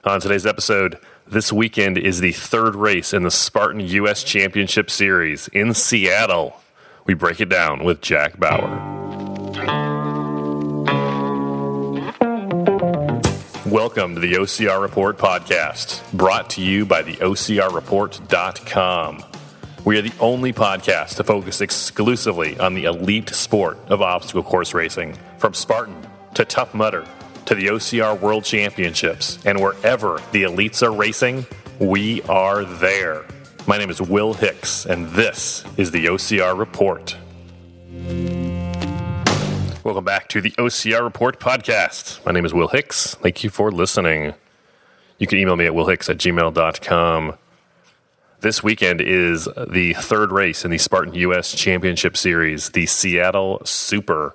On today's episode, this weekend is the third race in the Spartan U.S. Championship Series in Seattle. We break it down with Jack Bauer. Welcome to the OCR Report podcast, brought to you by the OCRReport.com. We are the only podcast to focus exclusively on the elite sport of obstacle course racing, from Spartan to Tough Mudder to the OCR World Championships, and wherever the elites are racing, we are there. My name is Will Hicks, and this is the OCR Report. Welcome back to the OCR Report podcast. My name is Will Hicks. Thank you for listening. You can email me at willhicks@gmail.com. This weekend is the third race in the Spartan U.S. Championship Series, the Seattle Super.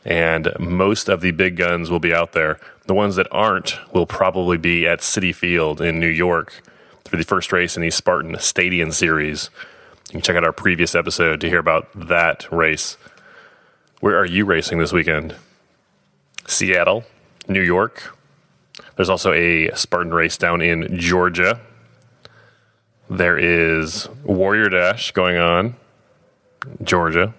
And most of the big guns will be out there. The ones that aren't will probably be at Citi Field in New York for the first race in the Spartan Stadium Series. You can check out our previous episode to hear about that race. Where are you racing this weekend? Seattle, New York. There's also a Spartan race down in Georgia. There is Warrior Dash going on, Georgia.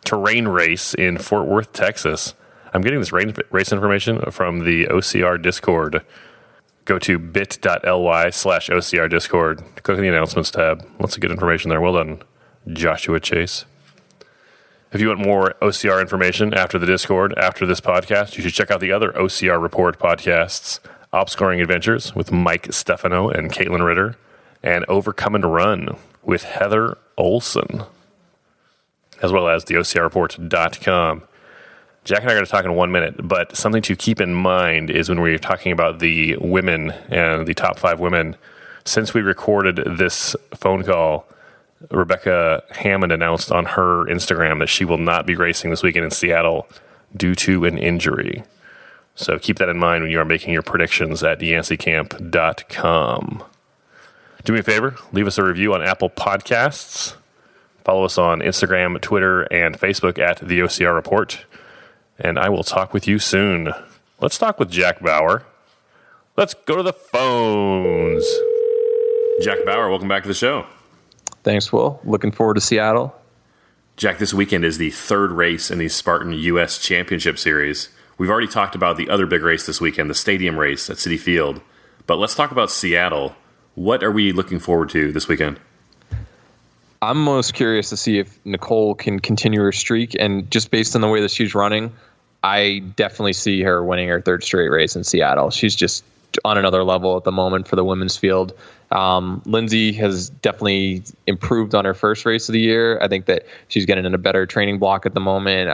Terrain race in Fort Worth, Texas. I'm getting this race information from the OCR Discord. Go to bit.ly/OCR Discord. Click on the announcements tab. Lots of good information there. Well done, Joshua Chase. If you want more OCR information after the Discord, after this podcast, you should check out the other OCR Report podcasts, Opscoring Adventures with Mike Stefano and Caitlin Ritter, and Overcome and Run with Heather Olson, as well as the OCRReport.com. Jack and I are going to talk in 1 minute, but something to keep in mind is when we're talking about the women and the top 5 women, since we recorded this phone call, Rebecca Hammond announced on her Instagram that she will not be racing this weekend in Seattle due to an injury. So keep that in mind when you are making your predictions at yanceycamp.com. Do me a favor, leave us a review on Apple Podcasts. Follow us on Instagram, Twitter, and Facebook at the OCR Report. And I will talk with you soon. Let's talk with Jack Bauer. Let's go to the phones. Jack Bauer, welcome back to the show. Thanks, Will. Looking forward to Seattle. Jack, this weekend is the third race in the Spartan U.S. Championship Series. We've already talked about the other big race this weekend, the stadium race at Citi Field. But let's talk about Seattle. What are we looking forward to this weekend? I'm most curious to see if Nicole can continue her streak. And just based on the way that she's running, I definitely see her winning her third straight race in Seattle. She's just on another level at the moment for the women's field. Lindsay has definitely improved on her first race of the year. I think that she's getting in a better training block at the moment.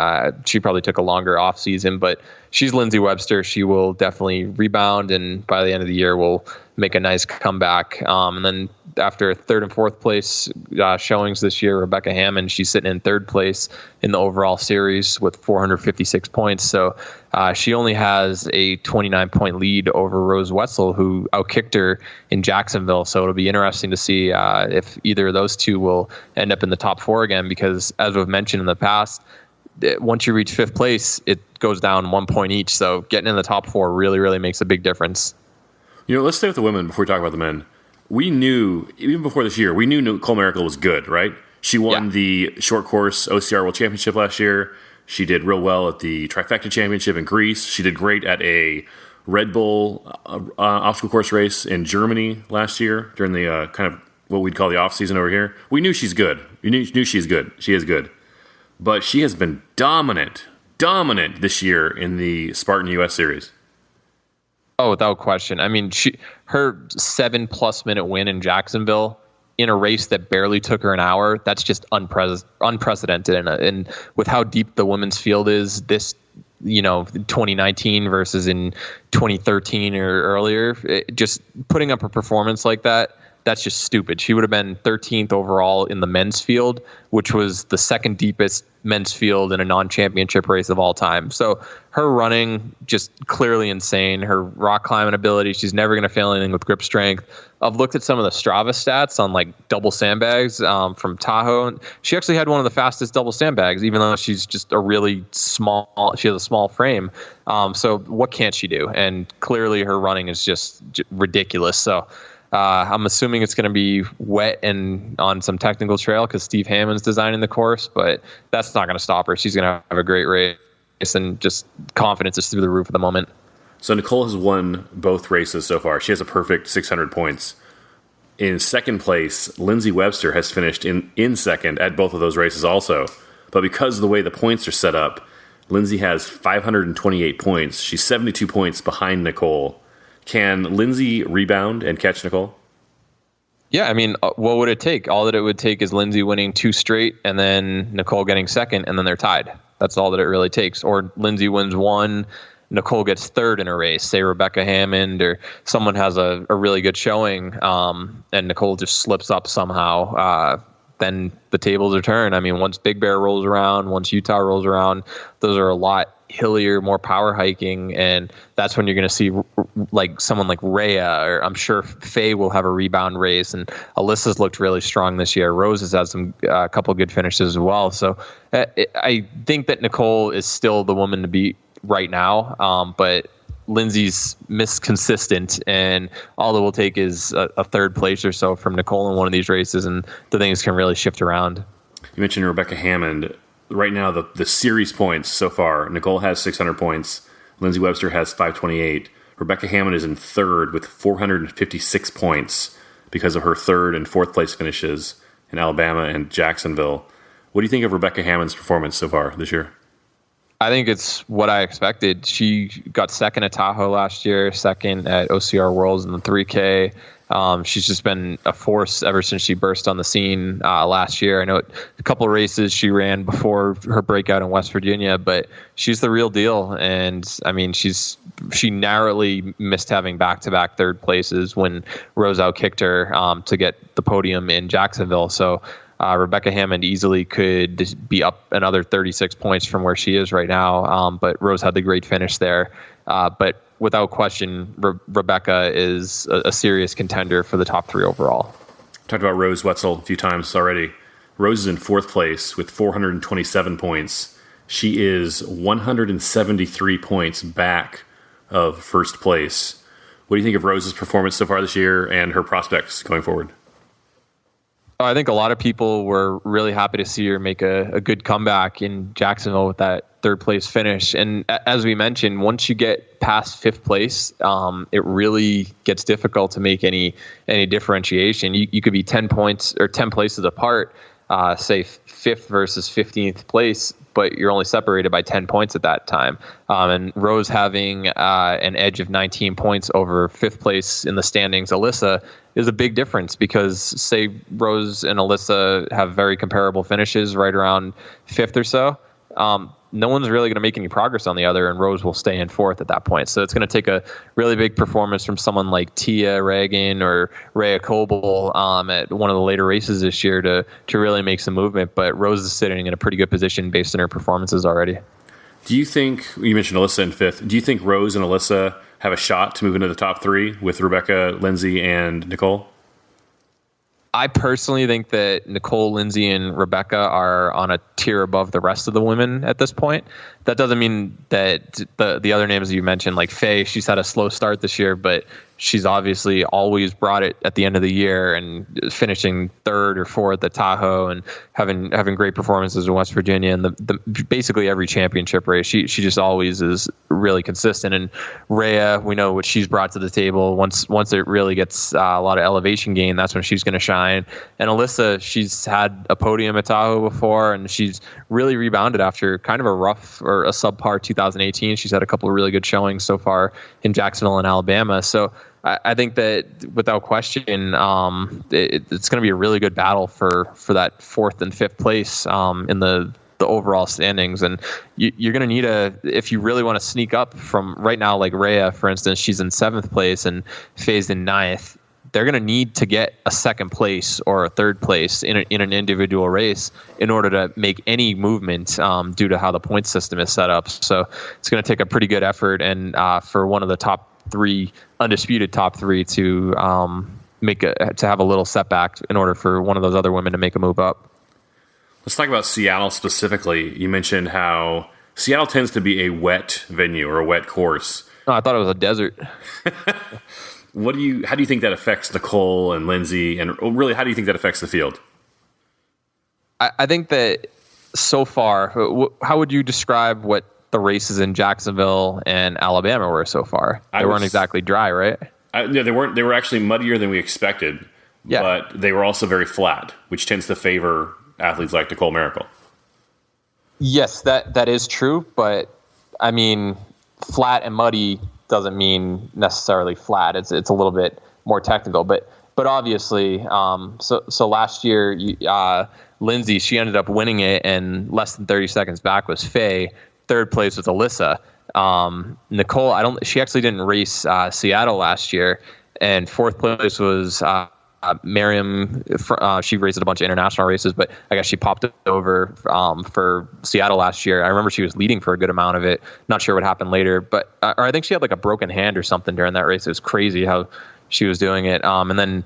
She probably took a longer off season, but she's Lindsay Webster. She will definitely rebound, and by the end of the year, will make a nice comeback. And then after third and fourth place showings this year, Rebecca Hammond, she's sitting in third place in the overall series with 456 points. So she only has a 29-point lead over Rose Wetzel, who outkicked her in Jacksonville. So it'll be interesting to see if either of those two will end up in the top 4 again, because as we've mentioned in the past, once you reach fifth place, it goes down 1 point each. So getting in the top 4 really, really makes a big difference. You know, let's stay with the women before we talk about the men. We knew, even before this year, we knew Nicole Mericle was good, right? She won the short course OCR World Championship last year. She did real well at the Trifecta Championship in Greece. She did great at a Red Bull obstacle course race in Germany last year during the kind of what we'd call the off season over here. We knew she's good. We knew she's good. She is good. But she has been dominant this year in the Spartan US Series. Oh, without question. I mean, her 7+ minute win in Jacksonville in a race that barely took her an hour, that's just unprecedented. And with how deep the women's field is this, 2019 versus in 2013 or earlier, just putting up a performance like that, that's just stupid. She would have been 13th overall in the men's field, which was the second deepest men's field in a non-championship race of all time. So her running, just clearly insane. Her rock climbing ability, she's never going to fail anything with grip strength. I've looked at some of the Strava stats on like double sandbags from Tahoe. And she actually had one of the fastest double sandbags, even though she's just a really small, she has a small frame. So what can't she do? And clearly her running is just ridiculous. So I'm assuming it's going to be wet and on some technical trail because Steve Hammond's designing the course, but that's not going to stop her. She's going to have a great race, and just confidence is through the roof at the moment. So Nicole has won both races so far. She has a perfect 600 points. In second place, Lindsay Webster has finished in second at both of those races also. But because of the way the points are set up, Lindsay has 528 points. She's 72 points behind Nicole. Can Lindsay rebound and catch Nicole? Yeah, I mean, what would it take? All that it would take is Lindsay winning 2 straight and then Nicole getting second, and then they're tied. That's all that it really takes. Or Lindsay wins 1, Nicole gets 3rd in a race, say Rebecca Hammond or someone has a really good showing, and Nicole just slips up somehow. Then the tables are turned. I mean, once Big Bear rolls around, once Utah rolls around, those are a lot hillier, more power hiking, and that's when you're going to see like someone like Rhea, or I'm sure Faye will have a rebound race, and Alyssa's looked really strong this year. Rose has had some a couple good finishes as well. So I think that Nicole is still the woman to beat right now, but Lindsay's consistent, and all it will take is a third place or so from Nicole in one of these races, and the things can really shift around. You mentioned Rebecca Hammond. Right now, the series points so far, Nicole has 600 points. Lindsay Webster has 528. Rebecca Hammond is in third with 456 points because of her third and fourth place finishes in Alabama and Jacksonville. What do you think of Rebecca Hammond's performance so far this year? I think it's what I expected. She got second at Tahoe last year, second at OCR Worlds in the 3K. She's just been a force ever since she burst on the scene last year. I know a couple of races she ran before her breakout in West Virginia, but she's the real deal. And I mean, she narrowly missed having back-to-back third places when Rose outkicked her to get the podium in Jacksonville. So Rebecca Hammond easily could be up another 36 points from where she is right now, but Rose had the great finish there. But without question, Rebecca is a serious contender for the top 3 overall. Talked about Rose Wetzel a few times already. Rose is in fourth place with 427 points. She is 173 points back of first place. What do you think of Rose's performance so far this year and her prospects going forward? I think a lot of people were really happy to see her make a good comeback in Jacksonville with that third place finish. And as we mentioned, once you get past fifth place, it really gets difficult to make any differentiation. You could be 10 points or 10 places apart, say fifth versus 15th place, but you're only separated by 10 points at that time. And Rose having an edge of 19 points over fifth place in the standings, Alyssa, is a big difference because, say, Rose and Alyssa have very comparable finishes right around fifth or so. No one's really going to make any progress on the other, and Rose will stay in fourth at that point. So it's going to take a really big performance from someone like Tia Reagan or Rhea Coble at one of the later races this year to really make some movement. But Rose is sitting in a pretty good position based on her performances already. Do you think, you mentioned Alyssa in fifth, do you think Rose and Alyssa have a shot to move into the top 3 with Rebecca, Lindsay, and Nicole? I personally think that Nicole, Lindsay, and Rebecca are on a tier above the rest of the women at this point. That doesn't mean that the other names you mentioned, like Faye, she's had a slow start this year, but she's obviously always brought it at the end of the year and finishing third or fourth at Tahoe and having great performances in West Virginia and the basically every championship race. She just always is really consistent. And Rhea, we know what she's brought to the table. Once it really gets a lot of elevation gain, that's when she's going to shine. And Alyssa, she's had a podium at Tahoe before, and she's really rebounded after kind of a rough or a subpar 2018. She's had a couple of really good showings so far in Jacksonville and Alabama. So I think that without question, it's going to be a really good battle for that fourth and fifth place in the overall standings. And you're going to need if you really want to sneak up from right now, like Rhea, for instance, she's in seventh place and Faye's in ninth. they're going to need to get a second place or a third place in an individual race in order to make any movement due to how the point system is set up. So it's going to take a pretty good effort, and for one of the top three, undisputed top three, to have a little setback in order for one of those other women to make a move up. Let's talk about Seattle specifically. You mentioned how Seattle tends to be a wet venue or a wet course. Oh, I thought it was a desert. How do you think that affects Nicole and Lindsay, and really, how do you think that affects the field? I think that so far, how would you describe what the races in Jacksonville and Alabama were so far? They weren't exactly dry, right? They weren't. They were actually muddier than we expected. Yeah. But they were also very flat, which tends to favor athletes like Nicole Mericle. Yes, that is true. But I mean, flat and muddy doesn't mean necessarily flat. It's a little bit more technical. But obviously, so last year, Lindsay, she ended up winning it, and less than 30 seconds back was Faye. Third place was Alyssa. Nicole, she actually didn't race Seattle last year, and fourth place was Miriam. She raced a bunch of international races, but I guess she popped over for Seattle last year. I remember she was leading for a good amount of it. Not sure what happened later, but or I think she had like a broken hand or something during that race. It was crazy how she was doing it. And then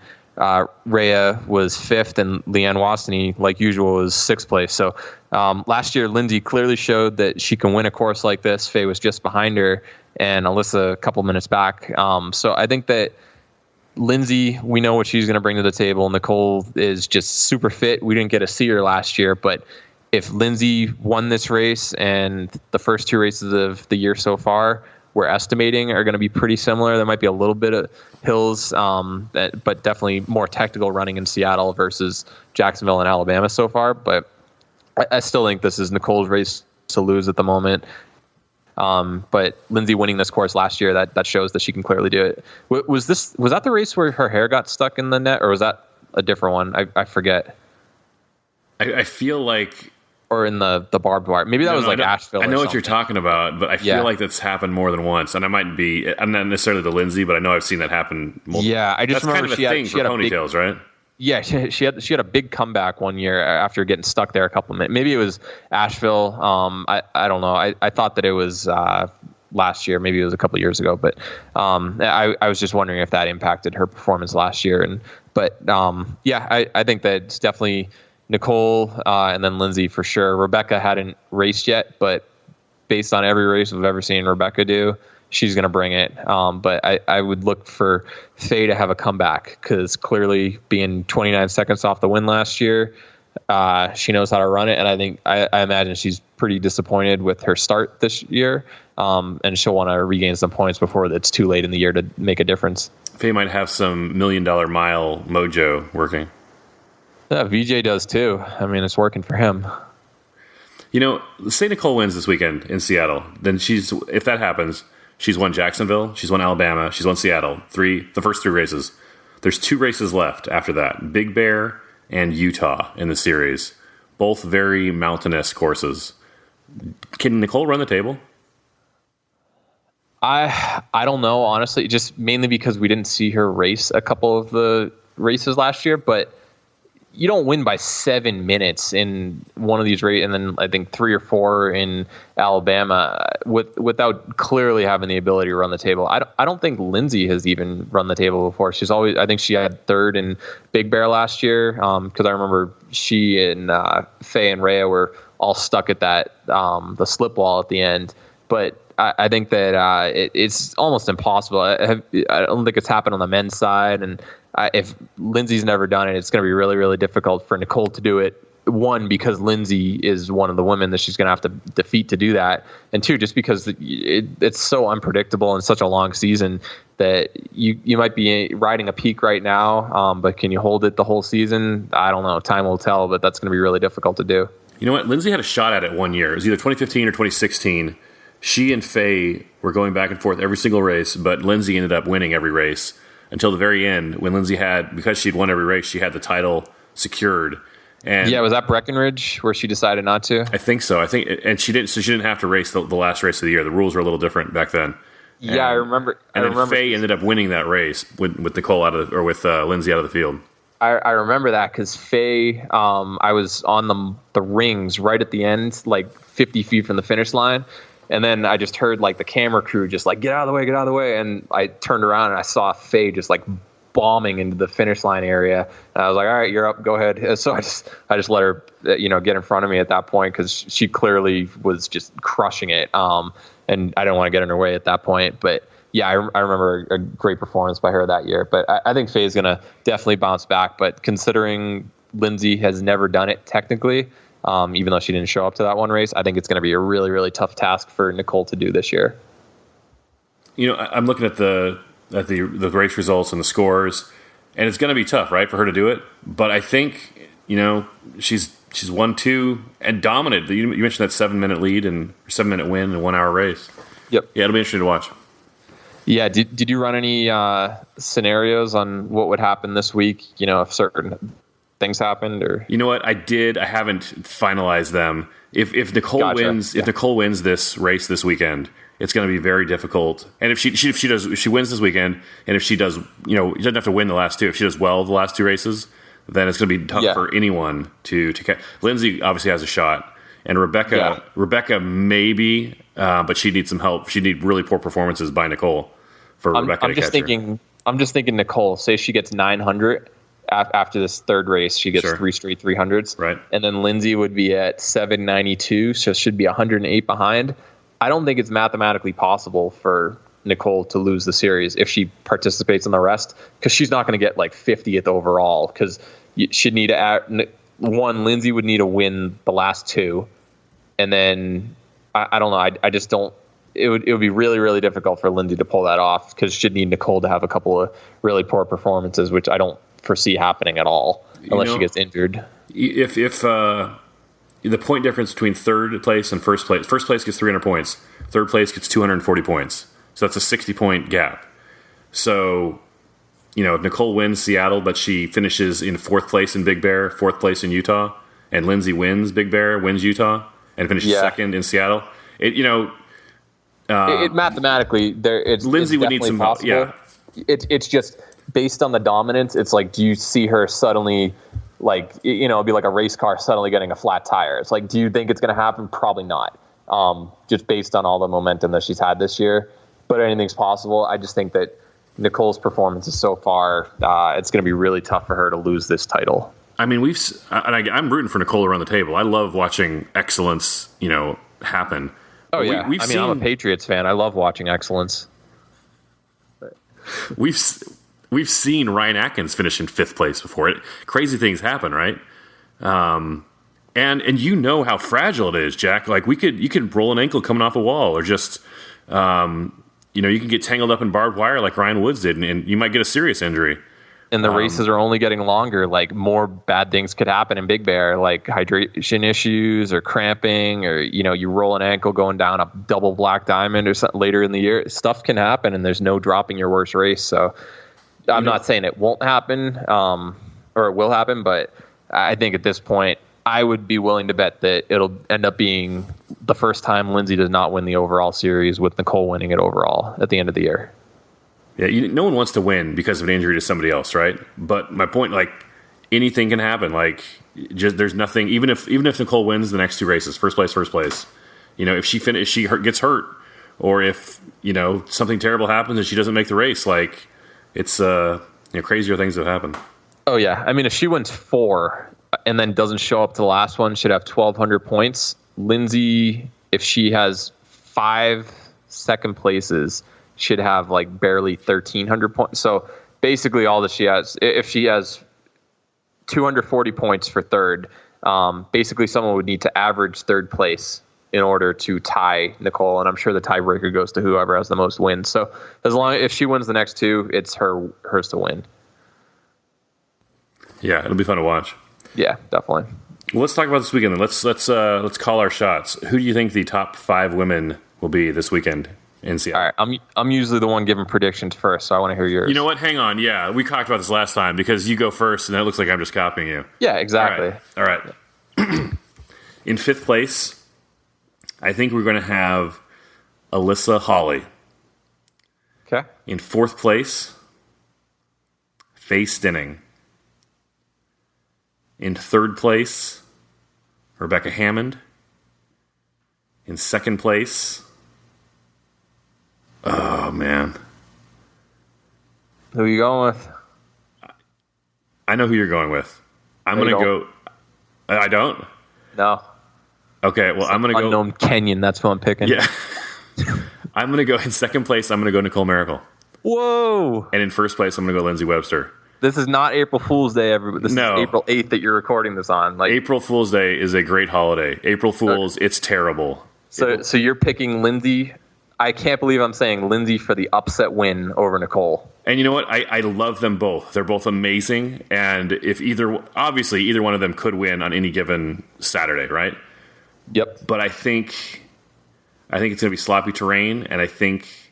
Rhea was fifth, and Leanne Wasney, like usual, was sixth place. So last year, Lindsay clearly showed that she can win a course like this. Faye was just behind her, and Alyssa a couple minutes back. So I think that Lindsay, we know what she's going to bring to the table. Nicole is just super fit. We didn't get to see her last year, but if Lindsay won this race, and the first two races of the year so far, we're estimating are going to be pretty similar. There might be a little bit of hills, but definitely more technical running in Seattle versus Jacksonville and Alabama so far. But I still think this is Nicole's race to lose at the moment. But Lindsay winning this course last year, that shows that she can clearly do it. Was that the race where her hair got stuck in the net, or was that a different one? I forget. I feel like, or in the barbed wire. Maybe that was Asheville. I know what you're talking about, but I feel like that's happened more than once. And I'm not necessarily the Lindsay, but I know I've seen that happen multiple. Yeah, I just remember she had ponytails, right? Yeah, she had a big comeback one year after getting stuck there a couple of minutes. Maybe it was Asheville. I don't know. I thought that it was last year. Maybe it was a couple of years ago. But I was just wondering if that impacted her performance last year. But I think that it's definitely Nicole and then Lindsay for sure. Rebecca hadn't raced yet, but based on every race we've ever seen Rebecca do, she's going to bring it. But I would look for Faye to have a comeback, because clearly being 29 seconds off the win last year, she knows how to run it. And I think I imagine she's pretty disappointed with her start this year. And she'll want to regain some points before it's too late in the year to make a difference. Faye might have some $1 million mile mojo working. Yeah, VJ does too. I mean, it's working for him. You know, say Nicole wins this weekend in Seattle, then if that happens, she's won Jacksonville, she's won Alabama, she's won Seattle. The first three races. There's 2 races left after that. Big Bear and Utah in the series. Both very mountainous courses. Can Nicole run the table? I don't know, honestly, just mainly because we didn't see her race a couple of the races last year, but you don't win by 7 minutes in one of these races, and then I think 3 or 4 in Alabama without clearly having the ability to run the table. I don't think Lindsay has even run the table before. I think she had third in Big Bear last year, because I remember she and Faye and Rhea were all stuck at that the slip wall at the end. But I think that it's almost impossible. I don't think it's happened on the men's side, and if Lindsay's never done it, it's going to be really, really difficult for Nicole to do it. One, because Lindsay is one of the women that she's going to have to defeat to do that, and two, just because it's so unpredictable and such a long season that you might be riding a peak right now, but can you hold it the whole season? I don't know. Time will tell, but that's going to be really difficult to do. You know what? Lindsay had a shot at it one year. It was either 2015 or 2016. She and Faye were going back and forth every single race, but Lindsay ended up winning every race until the very end, when Lindsay because she'd won every race, she had the title secured. And yeah, was that Breckenridge where she decided not to? I think so. And she didn't have to race the last race of the year. The rules were a little different back then. Yeah, I remember. And then Faye ended up winning that race with Nicole with Lindsay out of the field. I remember that because Faye, I was on the rings right at the end, like 50 feet from the finish line. And then I just heard like the camera crew just like, get out of the way. And I turned around and I saw Faye just like bombing into the finish line area. And I was like, all right, you're up, go ahead. So I just let her, get in front of me at that point because she clearly was just crushing it. And I didn't want to get in her way at that point. But yeah, I remember a great performance by her that year. But I think Faye's going to definitely bounce back. But considering Lindsay has never done it technically, even though she didn't show up to that one race, I think it's going to be a really, really tough task for Nicole to do this year. I'm looking at the race results and the scores, and it's going to be tough, right, for her to do it. But I think, she's won 2 and dominant. You mentioned that 7-minute lead and 7-minute win in a 1-hour race. Yep. Yeah, it'll be interesting to watch. Yeah. Did you run any scenarios on what would happen this week? If certain things happened, or you know what? I did. I haven't finalized them. If Nicole wins, if Nicole wins this race this weekend, it's going to be very difficult. And if she wins this weekend, and if she does, she doesn't have to win the last 2. If she does well the last 2 races, then it's going to be tough for anyone to catch. Lindsay obviously has a shot, and Rebecca maybe, but she needs some help. She needs really poor performances by Nicole for Rebecca to catch her. I'm just thinking Nicole, say she gets 900 after this third race, she gets 3 straight 300s. Right. And then Lindsay would be at 792, so should be 108 behind. I don't think it's mathematically possible for Nicole to lose the series if she participates in the rest, because she's not going to get like 50th overall, because she'd need to add one. Lindsay would need to win the last 2. And then I don't know. I just don't. It would be really, really difficult for Lindsay to pull that off, because she'd need Nicole to have a couple of really poor performances, which I don't foresee happening at all unless she gets injured. If the point difference between third place and first place gets 300 points, third place gets 240 points. So that's a 60-point gap. So, if Nicole wins Seattle, but she finishes in 4th place in Big Bear, 4th place in Utah, and Lindsay wins Big Bear, wins Utah, and finishes 2nd in Seattle, it mathematically Lindsay would need some help. Yeah, it's just based on the dominance. It's like, do you see her suddenly, like, it'd be like a race car suddenly getting a flat tire? It's like, do you think it's going to happen? Probably not. Just based on all the momentum that she's had this year. But anything's possible. I just think that Nicole's performances so far, it's going to be really tough for her to lose this title. I mean, I'm rooting for Nicole around the table. I love watching excellence, happen. Oh, yeah. I'm a Patriots fan. I love watching excellence. We've seen Ryan Atkins finish in 5th place before. Crazy things happen, right? And how fragile it is, Jack. Like, you could roll an ankle coming off a wall, or just you can get tangled up in barbed wire like Ryan Woods did, and you might get a serious injury. And the races are only getting longer. Like, more bad things could happen in Big Bear, like hydration issues or cramping, or, you roll an ankle going down a double black diamond or something later in the year. Stuff can happen, and there's no dropping your worst race. So I'm not saying it won't happen, or it will happen, but I think at this point, I would be willing to bet that it'll end up being the first time Lindsay does not win the overall series, with Nicole winning it overall at the end of the year. Yeah, no one wants to win because of an injury to somebody else, right? But my point, like, anything can happen. Like, just there's nothing. Even if Nicole wins the next 2 races, first place, if she gets hurt, or if something terrible happens and she doesn't make the race, like, it's crazier things that happen. Oh yeah, I mean, if she wins 4 and then doesn't show up to the last one, should have 1,200 points. Lindsay, if she has 5 second places, should have like barely 1,300 points. So basically all that she has, if she has 240 points for third, basically someone would need to average third place in order to tie Nicole. And I'm sure the tiebreaker goes to whoever has the most wins. So if she wins the next 2, it's hers to win. Yeah, it'll be fun to watch. Yeah, definitely. Well, let's talk about this weekend then. Let's call our shots. Who do you think the top 5 women will be this weekend in Seattle? All right, I'm usually the one giving predictions first, so I want to hear yours. You know what? Hang on. Yeah, we talked about this last time, because you go first, and it looks like I'm just copying you. Yeah, exactly. All right. In 5th place, I think we're going to have Alyssa Hawley. Okay. In fourth place, Faye Stinning. In third place, Rebecca Hammond. In second place, oh man, Who are you going with? I know who you're going with. I'm going to go. I don't? No. Okay, well, I'm going to go. Unknown Kenyan, that's who I'm picking. Yeah. I'm going to go in second place. I'm going to go Nicole Mericle. Whoa. And in first place, I'm going to go Lindsay Webster. This is not April Fool's Day, everybody. This is April 8th that you're recording this on. Like, April Fool's Day is a great holiday. April Fool's, it's terrible. So you're picking Lindsay. I can't believe I'm saying Lindsay for the upset win over Nicole. And you know what? I love them both. They're both amazing. And if either one of them could win on any given Saturday, right? Yep. But I think it's going to be sloppy terrain, and I think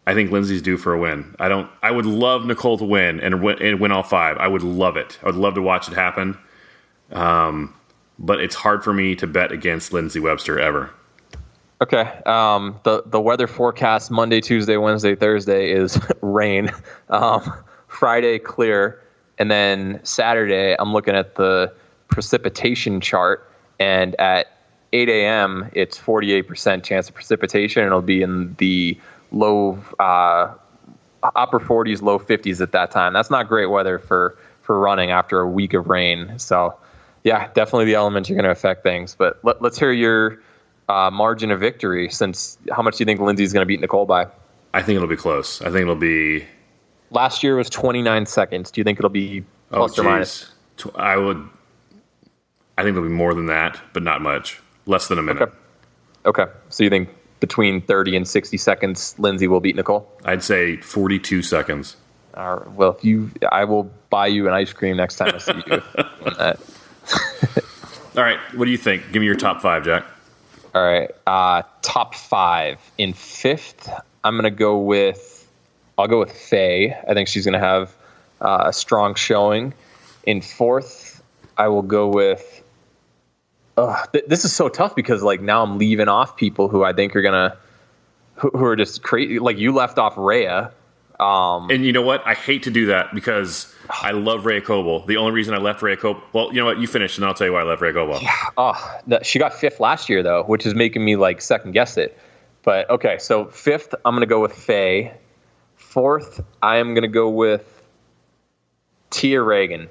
Lindsay's due for a win. I would love Nicole to win and win all five. I would love it. I would love to watch it happen. But it's hard for me to bet against Lindsay Webster ever. Okay. The weather forecast Monday, Tuesday, Wednesday, Thursday is rain. Friday clear, and then Saturday I'm looking at the precipitation chart, and at 8 a.m. it's 48% chance of precipitation, and it'll be in the low upper 40s, low 50s at that time. That's not great weather for running after a week of rain. So, yeah, definitely the elements are going to affect things. But let's hear your margin of victory. Since how much do you think Lindsay's going to beat Nicole by? I think it'll be close. I think it'll be. Last year was 29 seconds. Do you think it'll be plus or minus? I think it'll be more than that, but not much. Less than a minute. Okay. So you think between 30 and 60 seconds, Lindsay will beat Nicole? I'd say 42 seconds. All right. Well, I will buy you an ice cream next time I see you on that. All right. What do you think? Give me your top five, Jack. All right. Top five. In fifth, I'll go with Faye. I think she's going to have a strong showing. In fourth, I will go with. This is so tough because now I'm leaving off people who I think are who are just crazy. Like you left off Rhea. And you know what? I hate to do that because I love Rhea Coble. The only reason I left Rhea Coble, well, you know what? You finish, and I'll tell you why I left Rhea Coble. Yeah. She got fifth last year, though, which is making me second guess it. But okay, so fifth, I'm going to go with Faye. Fourth, I am going to go with Tia Reagan.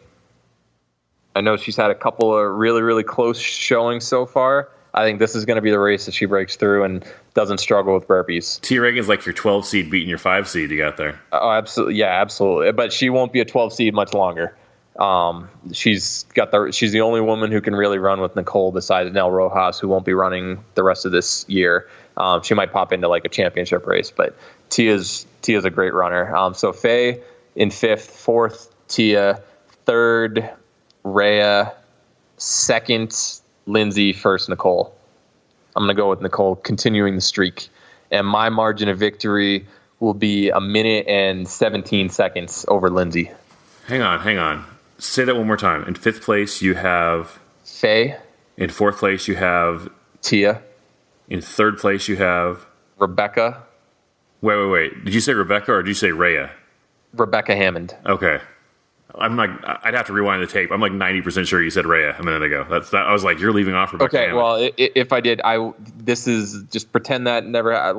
I know she's had a couple of really, really close showings so far. I think this is going to be the race that she breaks through and doesn't struggle with burpees. Tia Reagan's like your 12 seed beating your 5 seed you got there. Oh, absolutely. Yeah, absolutely. But she won't be a 12 seed much longer. She's the only woman who can really run with Nicole besides Nell Rojas, who won't be running the rest of this year. She might pop into a championship race, but Tia's a great runner. So Faye in fifth, fourth Tia, third Rhea, second Lindsay, first Nicole. I'm going to go with Nicole continuing the streak. And my margin of victory will be 1 minute and 17 seconds over Lindsay. Hang on. Say that one more time. In fifth place, you have Faye. In fourth place, you have Tia. In third place, you have Rebecca. Wait. Did you say Rebecca or did you say Rhea? Rebecca Hammond. Okay. I'd have to rewind the tape. I'm 90% sure you said Rhea a minute ago. I was like, you're leaving off Rebecca Hammond. Well, if I did, this is just pretend that never,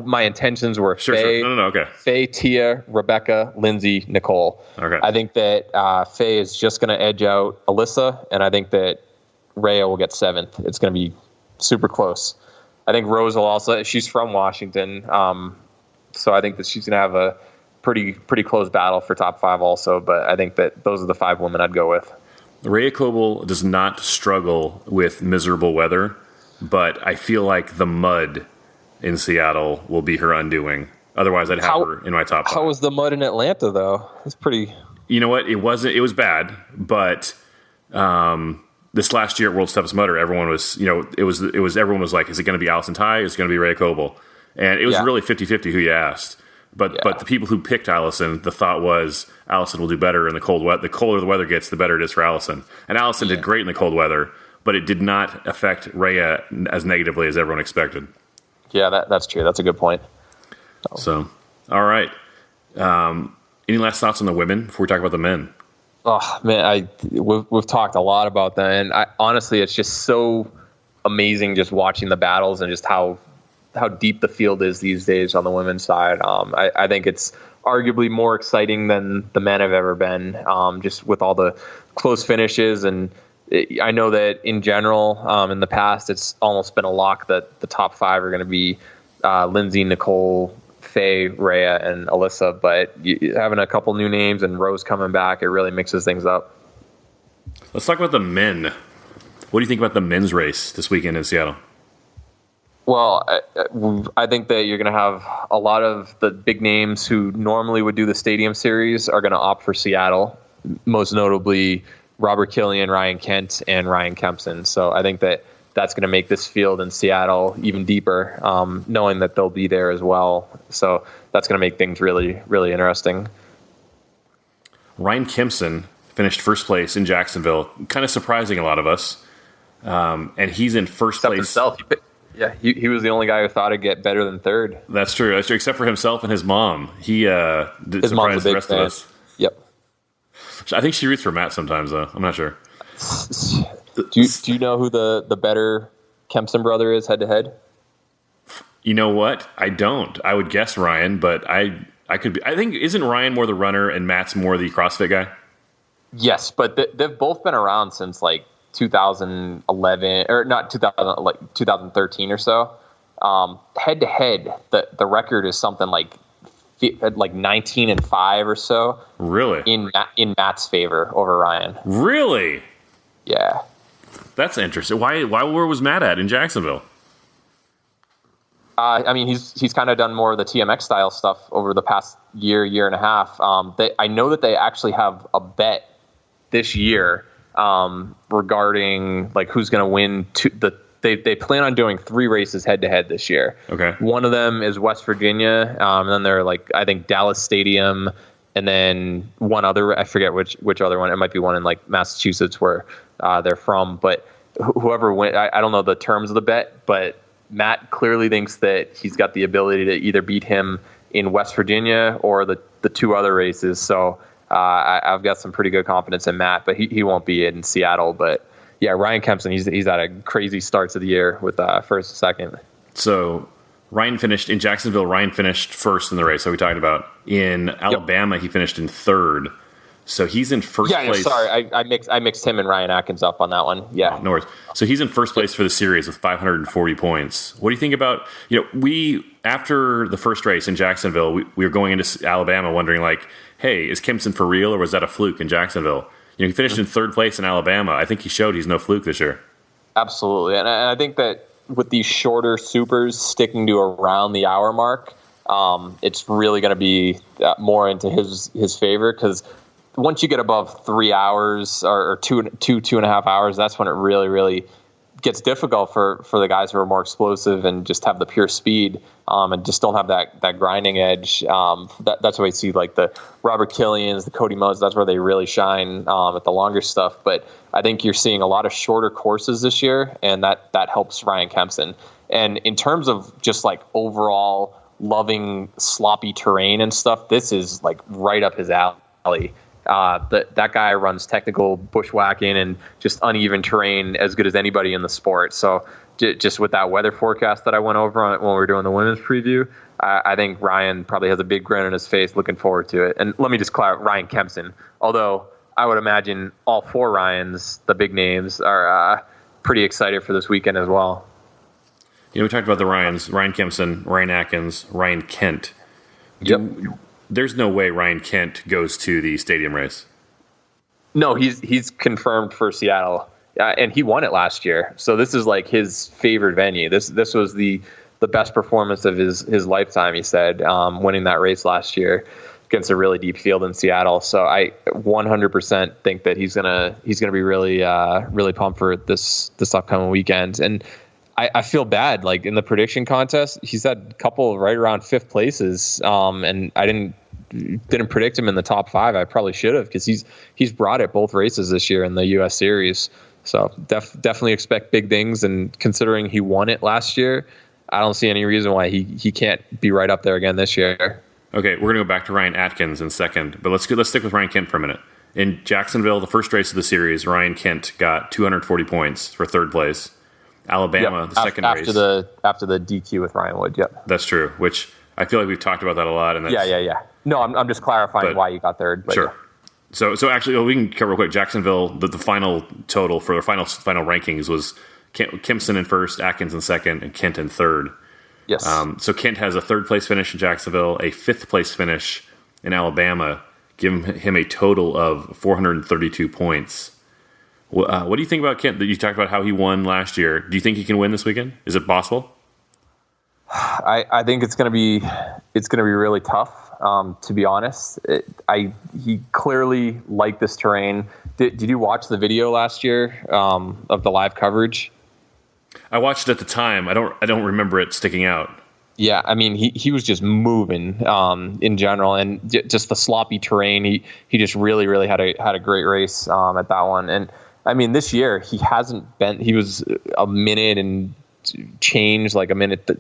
my intentions were sure. Faye, No, okay. Faye, Tia, Rebecca, Lindsay, Nicole. Okay. I think that Faye is just going to edge out Alyssa, and I think that Rhea will get seventh. It's going to be super close. I think Rose will also, she's from Washington, so I think that she's going to have a pretty close battle for top five also, but I think that those are the five women I'd go with. Rhea Coble does not struggle with miserable weather, but I feel like the mud in Seattle will be her undoing. Otherwise, I'd have her in my top five. How was the mud in Atlanta, though? It's pretty... You know what? It was bad, but this last year at World's Toughest Mudder, everyone was, everyone was like, is it going to be Allison Ty? Is it going to be Rhea Coble? And it was really 50-50 who you asked. But the people who picked Allison, the thought was Allison will do better in the cold weather. The colder the weather gets, the better it is for Allison. And Allison did great in the cold weather, but it did not affect Rhea as negatively as everyone expected. Yeah, that's true. That's a good point. So, All right. Any last thoughts on the women before we talk about the men? Oh man, we've talked a lot about that, and honestly, it's just so amazing just watching the battles and just how deep the field is these days on the women's side. I think it's arguably more exciting than the men have ever been, just with all the close finishes. And I know that in general, in the past, it's almost been a lock that the top five are going to be Lindsay, Nicole, Faye, Rhea, and Alyssa. But having a couple new names and Rose coming back, it really mixes things up. Let's talk about the men. What do you think about the men's race this weekend in Seattle? Well, I think that you're going to have a lot of the big names who normally would do the Stadium Series are going to opt for Seattle, most notably Robert Killian, Ryan Kent, and Ryan Kempson. So I think that that's going to make this field in Seattle even deeper, knowing that they'll be there as well. So that's going to make things really, really interesting. Ryan Kempson finished first place in Jacksonville, kind of surprising a lot of us. And he's in first place. Himself. Yeah, he was the only guy who thought it'd get better than third. That's true. Except for himself and his mom. He did surprise the rest of us. Yep. I think she roots for Matt sometimes, though. I'm not sure. Do you know who the better Kempson brother is head to head? You know what? I don't. I would guess Ryan, but I could be. I think isn't Ryan more the runner and Matt's more the CrossFit guy? Yes, but they've both been around since like 2011 or not 2000, like 2013 or so. Head to head, the record is something like 19-5 or so. Really? In Matt's favor over Ryan. Really? Yeah. That's interesting. Where was Matt at in Jacksonville? I mean, he's kind of done more of the TMX style stuff over the past year and a half. I know that they actually have a bet this year regarding like who's going to win. They plan on doing 3 races head to head this year. Okay. One of them is West Virginia, and then they're like I think Dallas Stadium, and then one other I forget which other one. It might be one in like Massachusetts where they're from. But whoever wins, I don't know the terms of the bet, but Matt clearly thinks that he's got the ability to either beat him in West Virginia or the 2 other races. So I've got some pretty good confidence in Matt, but he won't be in Seattle. But yeah, Ryan Kempson, he's had a crazy start to the year with first and second. So Ryan finished in Jacksonville. Ryan finished first in the race. So we talked about in Alabama, He finished in third. So he's in first place. Sorry, I mixed him and Ryan Atkins up on that one. Yeah, no worries. So he's in first place for the series with 540 points. What do you think about we after the first race in Jacksonville, we were going into Alabama wondering like, hey, is Kempson for real or was that a fluke in Jacksonville? He finished in third place in Alabama. I think he showed he's no fluke this year. Absolutely, and I think that with these shorter supers sticking to around the hour mark, it's really going to be more into his favor because once you get above 3 hours or two and a half hours, that's when it really, really gets difficult for the guys who are more explosive and just have the pure speed and just don't have that grinding edge. That's why you see like the Robert Killians, the Cody Moes, that's where they really shine at the longer stuff. But I think you're seeing a lot of shorter courses this year, and that helps Ryan Kempson. And in terms of just like overall loving sloppy terrain and stuff, this is like right up his alley. That guy runs technical bushwhacking and just uneven terrain as good as anybody in the sport. So just with that weather forecast that I went over when we were doing the women's preview, I think Ryan probably has a big grin on his face looking forward to it. And let me just clarify, Ryan Kempson, although I would imagine all 4 Ryans, the big names, are pretty excited for this weekend as well. We talked about the Ryans, Ryan Kempson, Ryan Atkins, Ryan Kent. Yep. There's no way Ryan Kent goes to the stadium race. No, he's confirmed for Seattle, and he won it last year. So this is like his favorite venue. This was the best performance of his lifetime. He said, winning that race last year against a really deep field in Seattle. So I 100% think that he's gonna be really really pumped for this upcoming weekend. And I feel bad, like in the prediction contest, he's had a couple right around 5th places, and I didn't predict him in the top 5. I probably should have because he's brought it both races this year in the U.S. Series. So definitely expect big things. And considering he won it last year, I don't see any reason why he can't be right up there again this year. Okay, we're going to go back to Ryan Atkins in second, but let's stick with Ryan Kent for a minute. In Jacksonville, the first race of the series, Ryan Kent got 240 points for third place. Alabama, the second race. After the DQ with Ryan Wood, yep. That's true, which I feel like we've talked about that a lot. And that's, yeah. No, I'm just clarifying why you got third. But sure. Yeah. So actually, we can cover real quick. Jacksonville, the final total for their final rankings was Kempson in first, Atkins in second, and Kent in third. Yes. So Kent has a third place finish in Jacksonville, a fifth place finish in Alabama, giving him a total of 432 points. What do you think about Kent? You talked about how he won last year. Do you think he can win this weekend? Is it possible? I think it's going to be really tough. To be honest, he clearly liked this terrain. Did you watch the video last year of the live coverage? I watched it at the time. I don't remember it sticking out. Yeah, I mean, he was just moving in general, and just the sloppy terrain. He just really had a great race at that one. And I mean, this year he hasn't been. He was a minute and change, like a minute,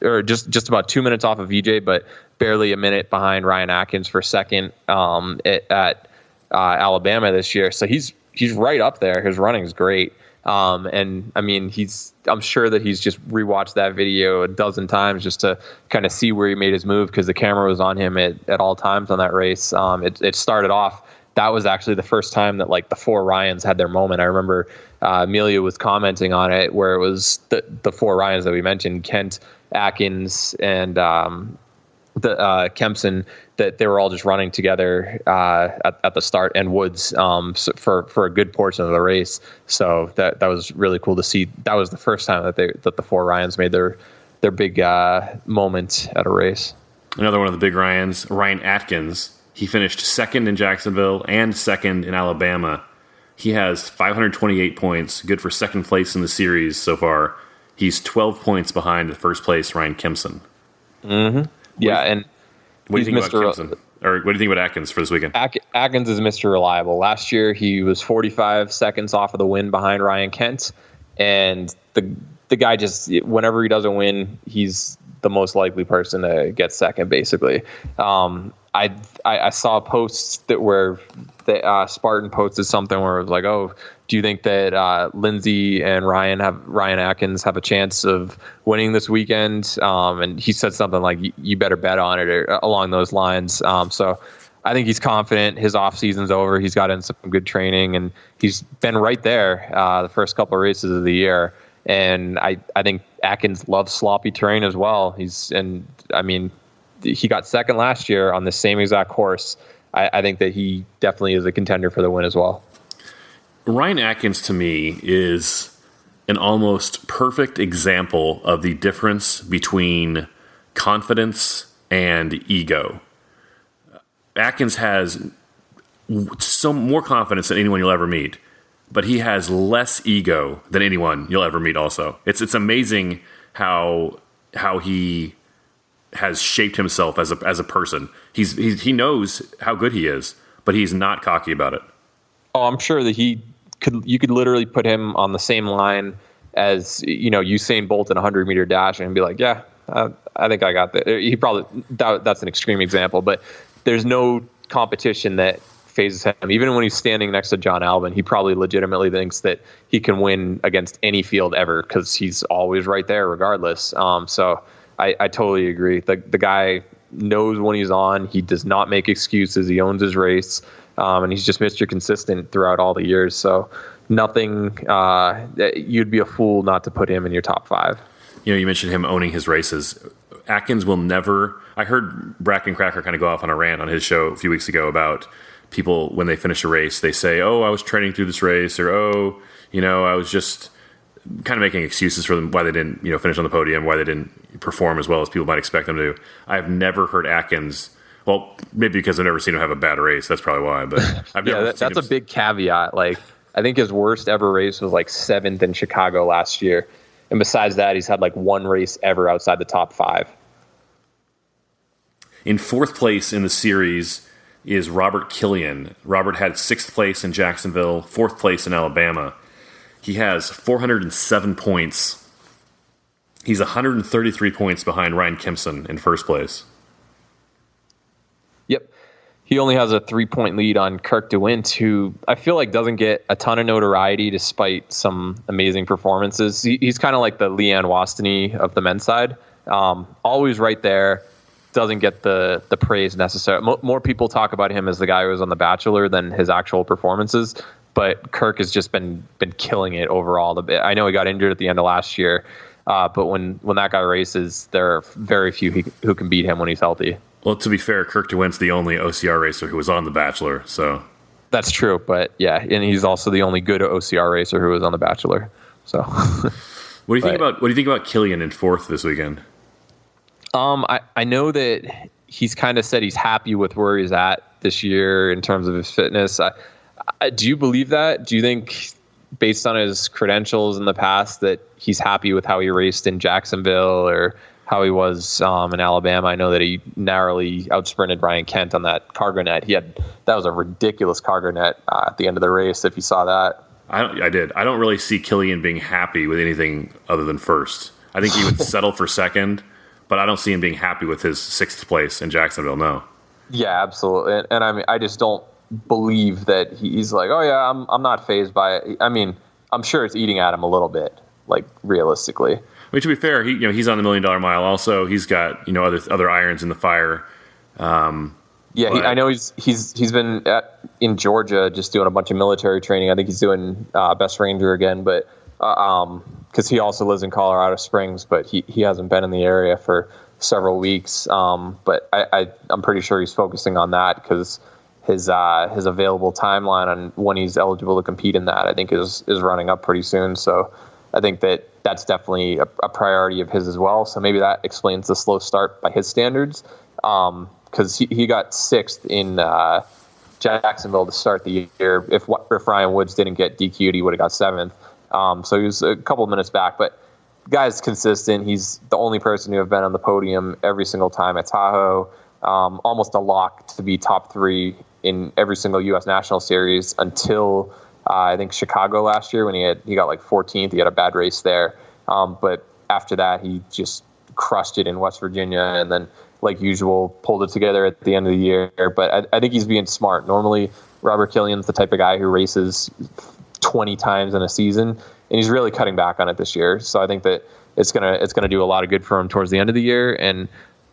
or just about 2 minutes off of VJ, but barely a minute behind Ryan Atkins for second at Alabama this year. So he's right up there. His running is great. And I mean, I'm sure that he's just rewatched that video a dozen times just to kind of see where he made his move, because the camera was on him at all times on that race. It started off. That was actually the first time that like the four Ryans had their moment. I remember Amelia was commenting on it, where it was the four Ryans that we mentioned, Kent, Atkins, and the Kempson, that they were all just running together at the start, and Woods for a good portion of the race. So that was really cool to see. That was the first time that the four Ryans made their big moment at a race. Another one of the big Ryans, Ryan Atkins. He finished second in Jacksonville and second in Alabama. He has 528 points, good for second place in the series so far. He's 12 points behind the first place Ryan Kempson. Mm-hmm. Yeah, and what do you think about Kempson? Or what do you think about Atkins for this weekend? Atkins is Mr. Reliable. Last year, he was 45 seconds off of the win behind Ryan Kent, and the guy just, whenever he doesn't win, he's the most likely person to get second, basically. I saw posts where Spartan posted something where it was like, "Oh, do you think that Lindsay and Ryan Atkins have a chance of winning this weekend?" And he said something like, "You better bet on it," or along those lines. So I think he's confident. His off season's over. He's got in some good training, and he's been right there the first couple of races of the year. And I think Atkins loves sloppy terrain as well. He got second last year on the same exact course. I think that he definitely is a contender for the win as well. Ryan Atkins, to me, is an almost perfect example of the difference between confidence and ego. Atkins has some more confidence than anyone you'll ever meet, but he has less ego than anyone you'll ever meet also. It's amazing how he has shaped himself as a person. He knows how good he is, but he's not cocky about it. Oh, I'm sure that you could literally put him on the same line as, Usain Bolt in a 100-meter dash and be like, yeah, I think I got that. That's an extreme example, but there's no competition that phases him. Even when he's standing next to John Albin, he probably legitimately thinks that he can win against any field ever, because he's always right there regardless. So I totally agree. The guy knows when he's on. He does not make excuses. He owns his race, and he's just Mr. Consistent throughout all the years. So nothing. You'd be a fool not to put him in your top five. You mentioned him owning his races. Atkins will never. I heard Bracken Cracker kind of go off on a rant on his show a few weeks ago about people when they finish a race, they say, "Oh, I was training through this race," or "Oh, I was just." Kind of making excuses for them why they didn't, finish on the podium, why they didn't perform as well as people might expect them to. I've never heard Atkins. Well, maybe because I've never seen him have a bad race. That's probably why. But I've never. That's a big caveat. Like, I think his worst ever race was like 7th in Chicago last year, and besides that, he's had like one race ever outside the top 5. In 4th place in the series is Robert Killian. Robert had 6th place in Jacksonville, 4th place in Alabama. He has 407 points. He's 133 points behind Ryan Kempson in first place. Yep. He only has a 3-point lead on Kirk DeWint, who I feel like doesn't get a ton of notoriety despite some amazing performances. He's kind of like the Leanne Wastany of the men's side. Always right there, doesn't get the praise necessary. More people talk about him as the guy who was on The Bachelor than his actual performances, but Kirk has just been killing it overall. I know he got injured at the end of last year, but when that guy races, there are very few who can beat him when he's healthy. Well, to be fair, Kirk DeWint's the only OCR racer who was on The Bachelor, so that's true. But yeah, and he's also the only good OCR racer who was on The Bachelor. So, what do you think about Killian in fourth this weekend? I know that he's kind of said he's happy with where he's at this year in terms of his fitness. Do you believe that? Do you think, based on his credentials in the past, that he's happy with how he raced in Jacksonville or how he was in Alabama? I know that he narrowly outsprinted Ryan Kent on that cargo net. That was a ridiculous cargo net at the end of the race, if you saw that. I did. I don't really see Killian being happy with anything other than first. I think he would settle for second, but I don't see him being happy with his sixth place in Jacksonville, no. Yeah, absolutely. And I mean, I just don't believe that he's like, oh yeah, I'm not fazed by it. I mean, I'm sure it's eating at him a little bit, like realistically. I mean, to be fair, he's on the $1 Million Mile. Also, he's got other irons in the fire. I know he's been in Georgia just doing a bunch of military training. I think he's doing Best Ranger again, but because he also lives in Colorado Springs, but he hasn't been in the area for several weeks. But I'm pretty sure he's focusing on that because his available timeline on when he's eligible to compete in that, I think, is running up pretty soon. So I think that's definitely a priority of his as well. So maybe that explains the slow start by his standards. Because he got sixth in Jacksonville to start the year. If Ryan Woods didn't get DQ'd, he would have got seventh. So he was a couple of minutes back. But the guy's consistent. He's the only person to have been on the podium every single time at Tahoe. Almost a lock to be top three in every single U.S. National Series until I think Chicago last year when he got like 14th. He had a bad race there. But after that, he just crushed it in West Virginia and then, like usual, pulled it together at the end of the year. But I think he's being smart. Normally, Robert Killian's the type of guy who races 20 times in a season, and he's really cutting back on it this year. So I think that it's gonna do a lot of good for him towards the end of the year. And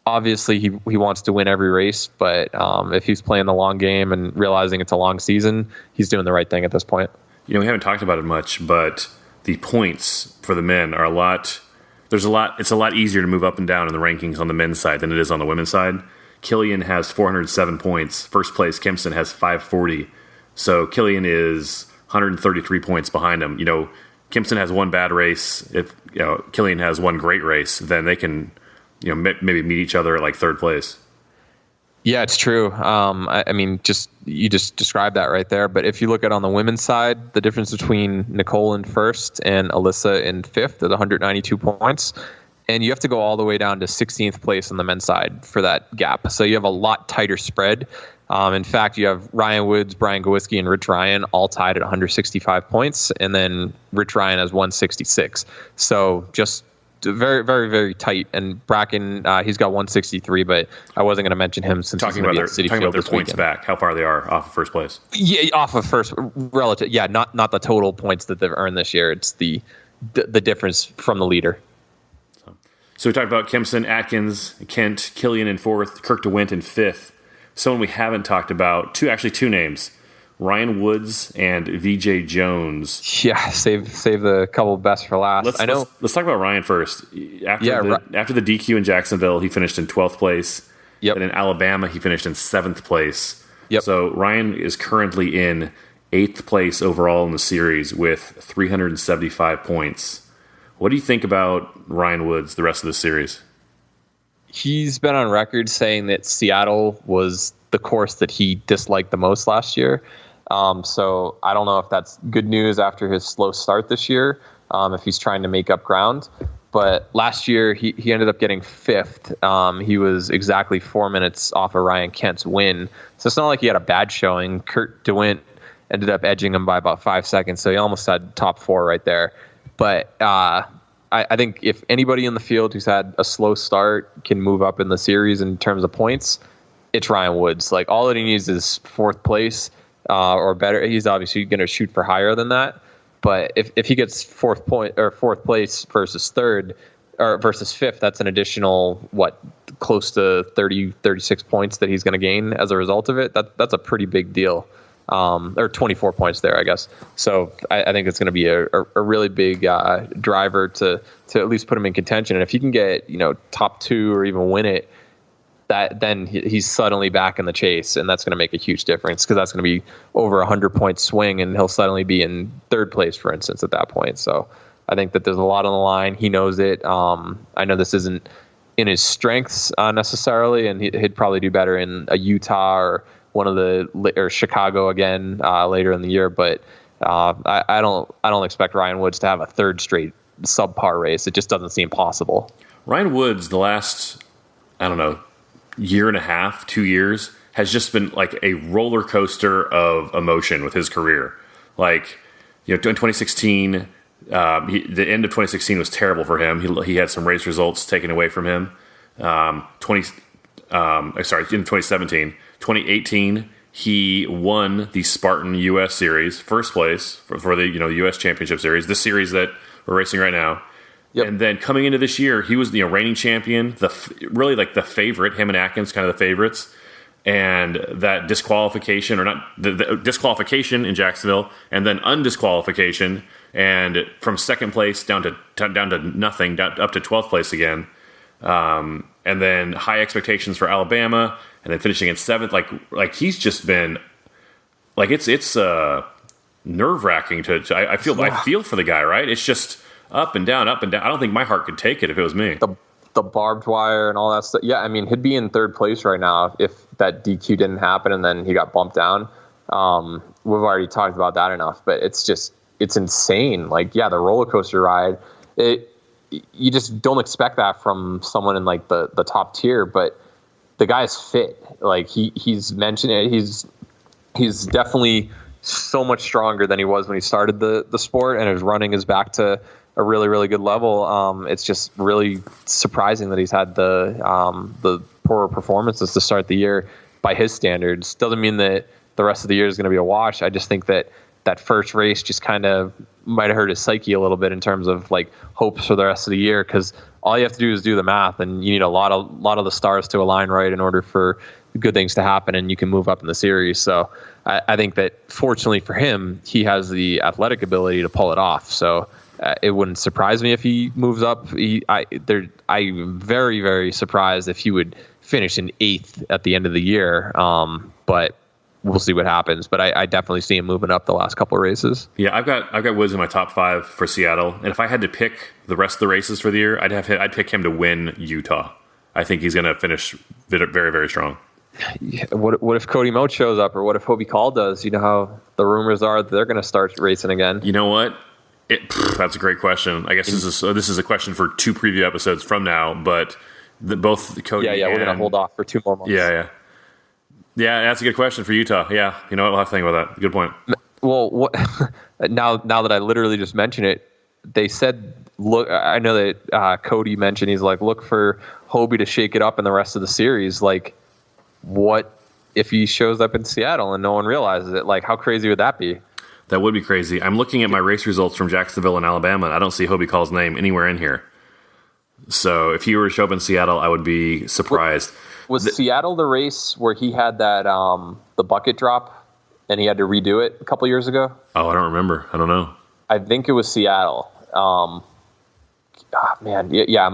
obviously, he wants to win every race. But if he's playing the long game and realizing it's a long season, he's doing the right thing at this point. We haven't talked about it much, but the points for the men are a lot. It's a lot easier to move up and down in the rankings on the men's side than it is on the women's side. Killian has 407 points. First place, Kempson has 540. So Killian is 133 points behind him. Kempson has one bad race. If Killian has one great race, then they can maybe meet each other at like third place. Yeah, it's true. I mean, you just described that right there. But if you look at on the women's side, the difference between Nicole in first and Alyssa in fifth is 192 points. And you have to go all the way down to 16th place on the men's side for that gap. So you have a lot tighter spread. In fact, you have Ryan Woods, Brian Gowiski, and Rich Ryan all tied at 165 points. And then Rich Ryan has 166. So just very, very, very tight. And Bracken, he's got 163, but I wasn't going to mention him since talking about their points back, how far they are off of first place. Yeah, off of first relative. Yeah, not the total points that they've earned this year. It's the difference from the leader. So we talked about Kempson, Atkins, Kent, Killian in fourth, Kirk DeWint in fifth. Someone we haven't talked about, two names. Ryan Woods and VJ Jones. Yeah, save the couple best for last. Let's talk about Ryan first. After the DQ in Jacksonville, he finished in 12th place. Yep. And in Alabama, he finished in 7th place. Yep. So Ryan is currently in 8th place overall in the series with 375 points. What do you think about Ryan Woods the rest of the series? He's been on record saying that Seattle was the course that he disliked the most last year. So I don't know if that's good news after his slow start this year, if he's trying to make up ground. But last year, he ended up getting fifth. He was exactly 4 minutes off of Ryan Kent's win. So it's not like he had a bad showing. Kurt DeWint ended up edging him by about 5 seconds. So he almost had top four right there. But I think if anybody in the field who's had a slow start can move up in the series in terms of points, it's Ryan Woods. Like, all that he needs is fourth place or better. He's obviously going to shoot for higher than that. But if he gets fourth place versus third or versus fifth, that's an additional, close to 36 points that he's going to gain as a result of it. That's a pretty big deal. Or 24 points there, I guess. So I think it's going to be a really big driver to at least put him in contention. And if he can get, top two or even win it, then he's suddenly back in the chase, and that's going to make a huge difference, because that's going to be over a 100-point swing, and he'll suddenly be in third place, for instance, at that point. So I think that there's a lot on the line. He knows it. I know this isn't in his strengths necessarily, and he'd probably do better in a Utah or Chicago again later in the year. But I don't expect Ryan Woods to have a third straight subpar race. It just doesn't seem possible. Ryan Woods, the last, year and a half, 2 years, has just been like a roller coaster of emotion with his career. Like, in 2016, the end of 2016 was terrible for him. He had some race results taken away from him. In 2017. 2018, he won the Spartan U.S. Series, first place for the U.S. Championship Series, the series that we're racing right now. Yep. And then coming into this year, he was the reigning champion, really like the favorite. Him and Atkins, kind of the favorites. And that disqualification, or not the disqualification in Jacksonville, and then undisqualification, and from second place down to nothing, up to 12th place again. And then high expectations for Alabama, and then finishing in seventh. Like he's just been like it's nerve wracking I feel for the guy, right? It's just up and down, up and down. I don't think my heart could take it if it was me. The barbed wire and all that stuff. Yeah, I mean, he'd be in third place right now if that DQ didn't happen and then he got bumped down. We've already talked about that enough, but it's insane. Like, yeah, the roller coaster ride. You just don't expect that from someone in like the top tier, but the guy's fit. Like he's mentioned it. He's definitely so much stronger than he was when he started the sport, and his running is back to a really, really good level. It's just really surprising that he's had the poorer performances to start the year by his standards. Doesn't mean that the rest of the year is going to be a wash. I just think that first race just kind of might have hurt his psyche a little bit in terms of like hopes for the rest of the year, because all you have to do is do the math, and you need a lot of the stars to align right in order for good things to happen, and you can move up in the series. So I think that fortunately for him, he has the athletic ability to pull it off. So it wouldn't surprise me if he moves up. I'm very, very surprised if he would finish in 8th at the end of the year. But we'll see what happens. But I definitely see him moving up the last couple of races. Yeah, I've got Woods in my top 5 for Seattle, and if I had to pick the rest of the races for the year, I'd pick him to win Utah. I think he's going to finish very, very strong. Yeah, what if Cody Moat shows up, or what if Hobie Call does? You know how the rumors are that they're going to start racing again. You know what? That's a great question. I guess this is a question for 2 preview episodes from now. But both Cody, we're going to hold off for 2 more months. Yeah, that's a good question for Utah. Yeah, you know what? We'll have to think about that. Good point. Well, now that I literally just mentioned it, they said, look, I know that Cody mentioned, he's like, look for Hobie to shake it up in the rest of the series. Like, what if he shows up in Seattle and no one realizes it? Like, how crazy would that be? That would be crazy. I'm looking at my race results from Jacksonville and Alabama, and I don't see Hobie Call's name anywhere in here. So if he were to show up in Seattle, I would be surprised. Was Seattle the race where he had that the bucket drop and he had to redo it a couple years ago? Oh, I don't remember. I don't know. I think it was Seattle. I'm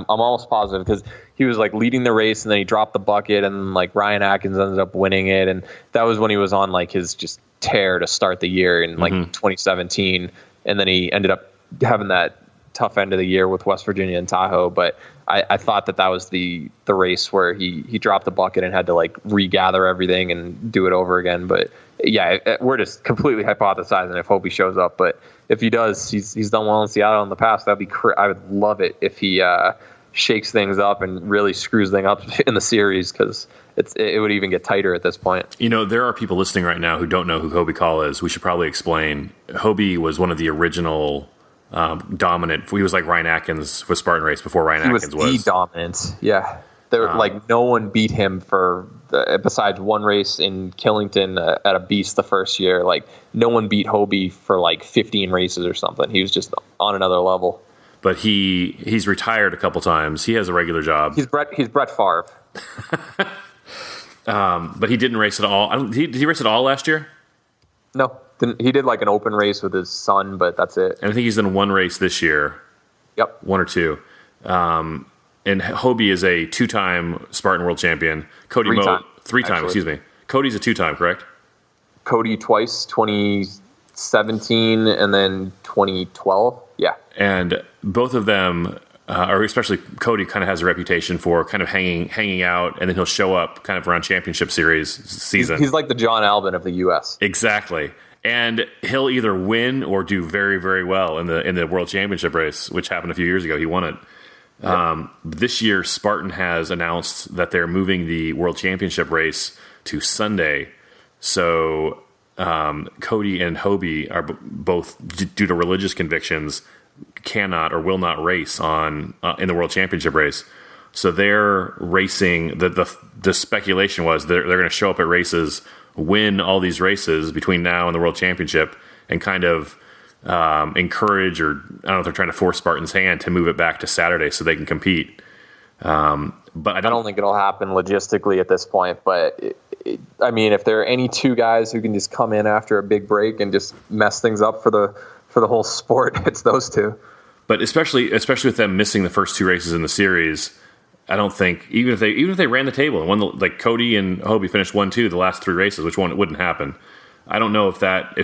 almost positive, because he was like leading the race and then he dropped the bucket, and like Ryan Atkins ended up winning it, and that was when he was on like his just tear to start the year in like 2017, and then he ended up having that tough end of the year with West Virginia and Tahoe. But I thought that was the race where he dropped the bucket and had to like regather everything and do it over again. But yeah, we're just completely hypothesizing if Hobie shows up. But if he does, he's done well in Seattle in the past. That'd be I would love it if he shakes things up and really screws things up in the series, because it would even get tighter at this point. You know, there are people listening right now who don't know who Hobie Call is. We should probably explain. Hobie was one of the original dominant. He was like Ryan Atkins with Spartan Race before Ryan Atkins was. He was the dominant. Yeah. Like no one beat him for besides one race in Killington at a beast the first year, like no one beat Hobie for like 15 races or something. He was just on another level. But he's retired a couple times. He has a regular job. He's Brett Favre. But he didn't race at all. Did he race at all last year? No, he did like an open race with his son, but that's it. And I think he's in one race this year. Yep. One or two. And Hobie is a 2-time Spartan World Champion. Cody three-time, excuse me. Cody's a 2-time, correct? Cody twice, 2017 and then 2012. Yeah. And both of them, or especially Cody, kind of has a reputation for kind of hanging out, and then he'll show up kind of around championship series season. He's like the John Albin of the U.S. Exactly. And he'll either win or do very, very well in the World Championship race, which happened a few years ago. He won it. Yeah. This year, Spartan has announced that they're moving the World Championship race to Sunday. So Cody and Hobie are both, due to religious convictions, cannot or will not race in the World Championship race. So they're racing. The speculation was they're going to show up at races, win all these races between now and the World Championship, and kind of encourage, or I don't know if they're trying to force Spartan's hand to move it back to Saturday so they can compete. But I don't think it'll happen logistically at this point. But I mean, if there are any two guys who can just come in after a big break and just mess things up for the whole sport, it's those two. But especially with them missing the first two races in the series, I don't think even if they ran the table and won, like Cody and Hobie finished 1-2 the last three races, which one it wouldn't happen. I don't know if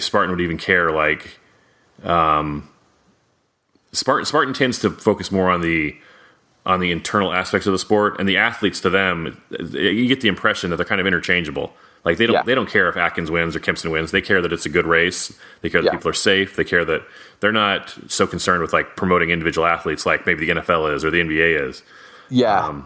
Spartan would even care. Like Spartan tends to focus more on the internal aspects of the sport, and the athletes, to them, you get the impression that they're kind of interchangeable. Like they don't care if Atkins wins or Kempson wins. They care that it's a good race. They care that people are safe. They care that they're not so concerned with like promoting individual athletes like maybe the NFL is or the NBA is. Yeah.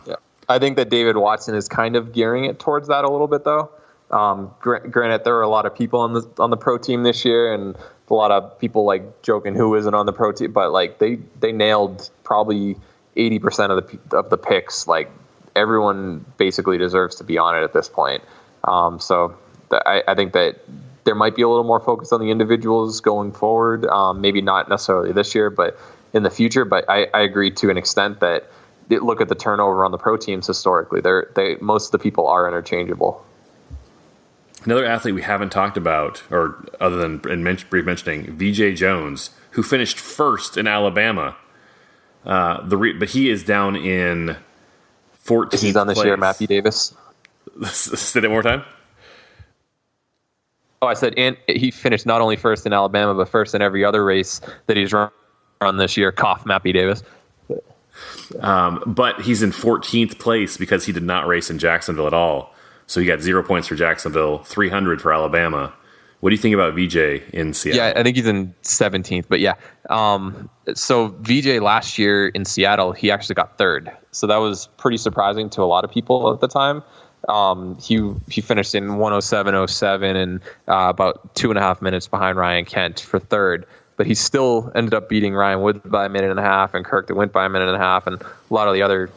I think that David Watson is kind of gearing it towards that a little bit, though. Granted, there were a lot of people on the pro team this year, and a lot of people like joking who isn't on the pro team, but like they nailed probably 80% of the picks. Like everyone basically deserves to be on it at this point. So I think that there might be a little more focus on the individuals going forward. Maybe not necessarily this year, but in the future. But I agree to an extent that look at the turnover on the pro teams historically. Most of the people are interchangeable. Another athlete we haven't talked about, or other than brief mentioning, VJ Jones, who finished first in Alabama. But he is down in 14th place. He's on this year, Matthew Davis. Say that one more time. Oh, I said, and he finished not only first in Alabama, but first in every other race that he's run this year. Cough, Matthew Davis. But he's in 14th place because he did not race in Jacksonville at all. So he got 0 points for Jacksonville, 300 for Alabama. What do you think about VJ in Seattle? Yeah, I think he's in 17th, but yeah. So VJ last year in Seattle, he actually got third. So that was pretty surprising to a lot of people at the time. He finished in 1:07:07 and about 2.5 minutes behind Ryan Kent for third. But he still ended up beating Ryan Wood by a minute and a half, and Kirk DeWint by a minute and a half, and a lot of the other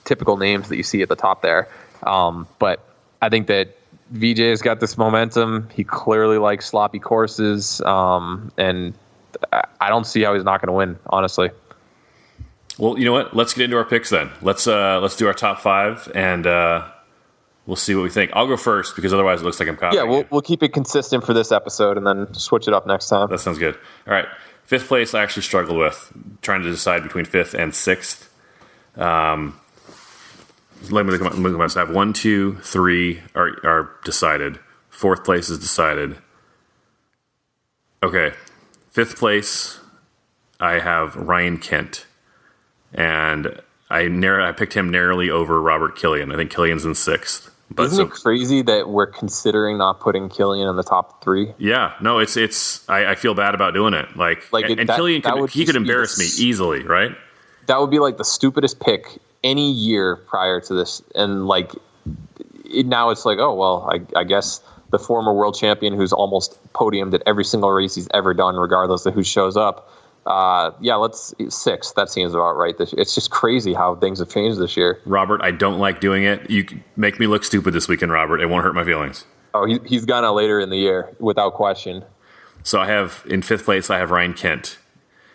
typical names that you see at the top there. But I think that VJ has got this momentum. He clearly likes sloppy courses, and I don't see how he's not going to win, honestly. Well, you know what? Let's get into our picks then. Let's do our top five, and we'll see what we think. I'll go first because otherwise it looks like I'm copying. Yeah, we'll keep it consistent for this episode and then switch it up next time. That sounds good. All right. Fifth place I actually struggled with, trying to decide between fifth and sixth. Let me look at my side. 1, 2, 3 are decided. Fourth place is decided. Okay. Fifth place, I have Ryan Kent. And I picked him narrowly over Robert Killian. I think Killian's in sixth. But isn't it crazy that we're considering not putting Killian in the top three? Yeah, no, it's. I feel bad about doing it. Killian could embarrass me easily, right? That would be like the stupidest pick any year prior to this, and now it's like, oh well, I guess the former world champion who's almost podiumed at every single race he's ever done, regardless of who shows up, Let's 6. That seems about right. It's just crazy how things have changed this year. Robert, I don't like doing it. You make me look stupid this weekend, Robert. It won't hurt my feelings. Oh, he's gonna later in the year, without question. So I have, in 5th place, I have Ryan Kent.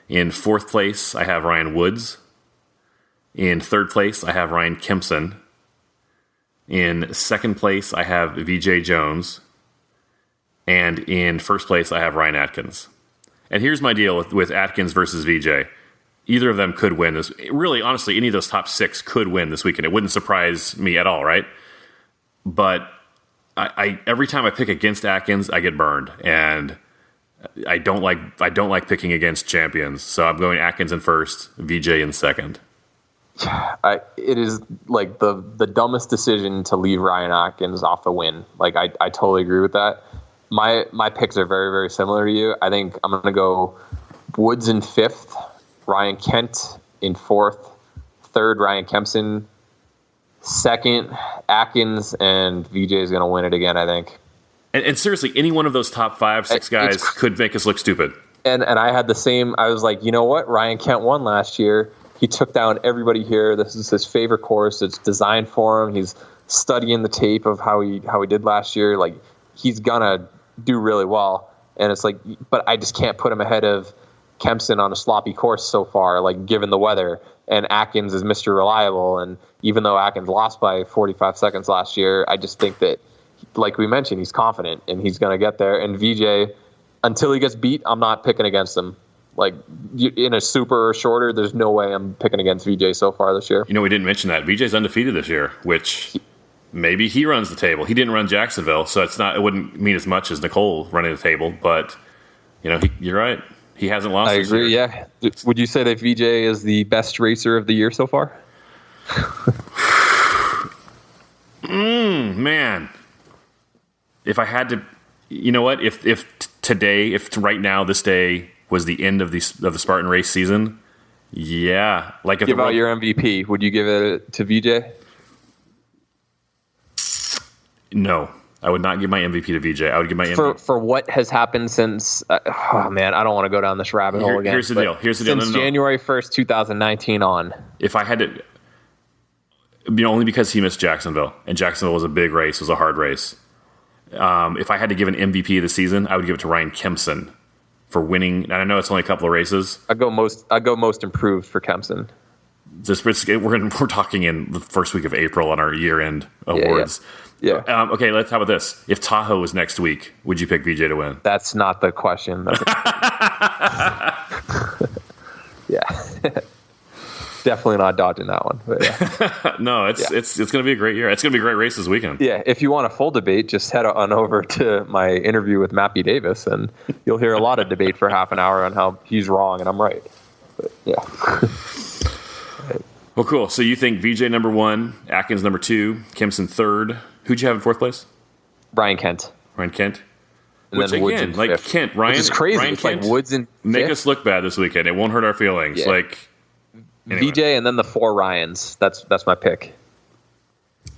In 4th place, I have Ryan Woods. In 3rd place, I have Ryan Kempson. In 2nd place, I have VJ Jones. And in 1st place, I have Ryan Atkins. And here's my deal with Atkins versus VJ. Either of them could win this. Really, honestly, any of those top 6 could win this weekend. It wouldn't surprise me at all, right? But I every time I pick against Atkins, I get burned. And I don't like picking against champions. So I'm going Atkins in 1st, VJ in 2nd. It is like the dumbest decision to leave Ryan Atkins off the win. Like I totally agree with that. My picks are very, very similar to you. I think I'm going to go Woods in 5th, Ryan Kent in 4th, 3rd Ryan Kempson, 2nd Atkins, and VJ is going to win it again, I think. And seriously, any one of those top 5, 6 guys could make us look stupid. And I had the same. I was like, you know what? Ryan Kent won last year. He took down everybody here. This is his favorite course. It's designed for him. He's studying the tape of how he did last year. Like, he's gonna do really well. And it's like, but I just can't put him ahead of Kempson on a sloppy course so far, like given the weather. And Atkins is Mr. Reliable. And even though Atkins lost by 45 seconds last year, I just think that, like we mentioned, he's confident and he's going to get there. And VJ, until he gets beat, I'm not picking against him. Like, in a super shorter, there's no way I'm picking against VJ so far this year. You know, we didn't mention that. VJ's undefeated this year, which maybe he runs the table. He didn't run Jacksonville, so it wouldn't mean as much as Nicole running the table. But, you know, you're right. He hasn't lost this year. I agree, yeah. Would you say that VJ is the best racer of the year so far? Man. If I had to, you know what? If right now, this day was the end of the Spartan race season, yeah. Like, if give out your MVP, would you give it to VJ? No, I would not give my MVP to VJ. I would give my MVP for what has happened since. Oh man, I don't want to go down this rabbit hole again. Here's the deal. Since January 1st, 2019 on. If I had to, only because he missed Jacksonville, and Jacksonville was a big race, was a hard race. If I had to give an MVP of the season, I would give it to Ryan Kempson for winning. And I know it's only a couple of races. I go most improved for Kempson. We're talking in the first week of April on our year-end awards. Yeah. Okay, how about this? If Tahoe was next week, would you pick VJ to win? That's not the question. Yeah. Definitely not dodging that one. But yeah. No, it's going to be a great year. It's going to be a great race this weekend. Yeah, if you want a full debate, just head on over to my interview with Mappy Davis, and you'll hear a lot of debate for half an hour on how he's wrong and I'm right. But, yeah. Well, cool. So you think VJ number 1, Atkins number 2, Kempson 3rd. Who'd you have in 4th place? Ryan Kent. And which, then Woods again, in like 5th. Kent, Ryan, it's crazy. Ryan it's Kent, like Woods in make 5th. us look bad this weekend. It won't hurt our feelings. Yeah. Anyway. VJ and then the 4 Ryans. That's my pick.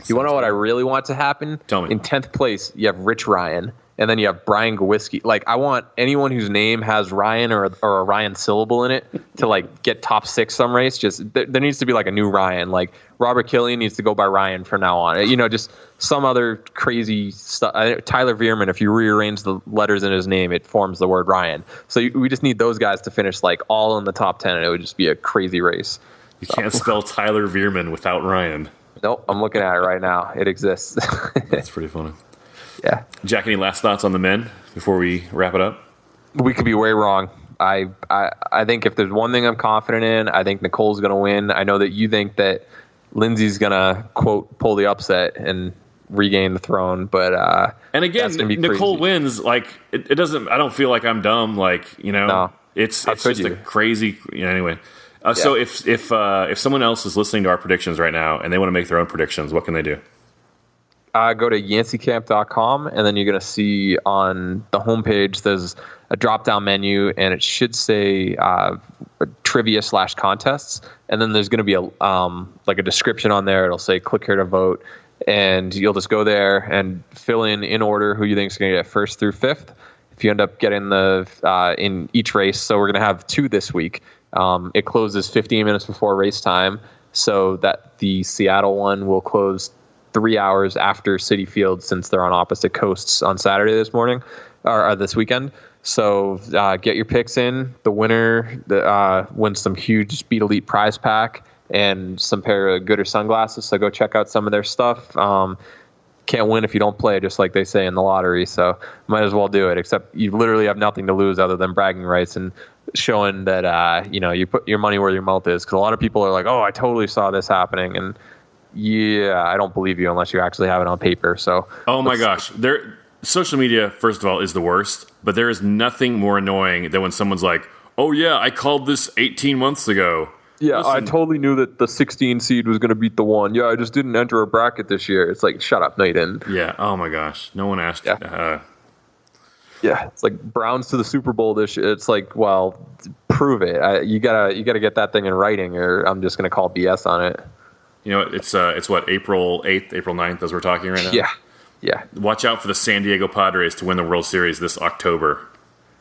You want to know what I really want to happen? Tell me. In 10th place, you have Rich Ryan, and then you have Brian Gwiski. Like, I want anyone whose name has Ryan or a Ryan syllable in it to, like, get top 6 some race. Just there needs to be, like, a new Ryan. Like, Robert Killian needs to go by Ryan from now on. You know, just some other crazy stuff. Tyler Veerman, if you rearrange the letters in his name, it forms the word Ryan. So we just need those guys to finish, like, all in the top 10, and it would just be a crazy race. You can't spell Tyler Veerman without Ryan. Nope, I'm looking at it right now. It exists. That's pretty funny. Yeah. Jack, any last thoughts on the men before we wrap it up? We could be way wrong. I think if there's one thing I'm confident in, I think Nicole's going to win. I know that you think that Lindsay's going to, quote, pull the upset and regain the throne. But and again, Nicole wins. Like, it doesn't. I don't feel like I'm dumb. Like, you know, no. It's just a crazy. Anyway. So if someone else is listening to our predictions right now and they want to make their own predictions, what can they do? Go to yanceycamp.com, and then you're going to see on the homepage there's a drop-down menu, and it should say trivia/contests, and then there's going to be a description on there. It'll say click here to vote, and you'll just go there and fill in order who you think is going to get 1st through 5th. if you end up getting in each race. So we're going to have 2 this week. It closes 15 minutes before race time, so that the Seattle one will close 3 hours after Citi Field, since they're on opposite coasts on Saturday this morning or this weekend. So get your picks in. The winner wins some huge Speed Elite prize pack and some pair of Gooder sunglasses. So go check out some of their stuff. Can't win if you don't play, just like they say in the lottery. So might as well do it, except you literally have nothing to lose other than bragging rights and showing that you put your money where your mouth is. Because a lot of people are like, oh, I totally saw this happening. And yeah, I don't believe you unless you actually have it on paper. So oh my gosh, social media, first of all, is the worst, but there is nothing more annoying than when someone's like, oh yeah, I called this 18 months ago. Yeah, listen, I totally knew that the 16 seed was going to beat the 1. Yeah, I just didn't enter a bracket this year. It's like, shut up, no, you didn't. Yeah, oh my gosh, no one asked. Yeah, it's like Browns to the Super Bowl this year. It's like, well, prove it. You gotta get that thing in writing, or I'm just going to call BS on it. You know, it's what, April 8th, April 9th, as we're talking right now? Yeah. Watch out for the San Diego Padres to win the World Series this October.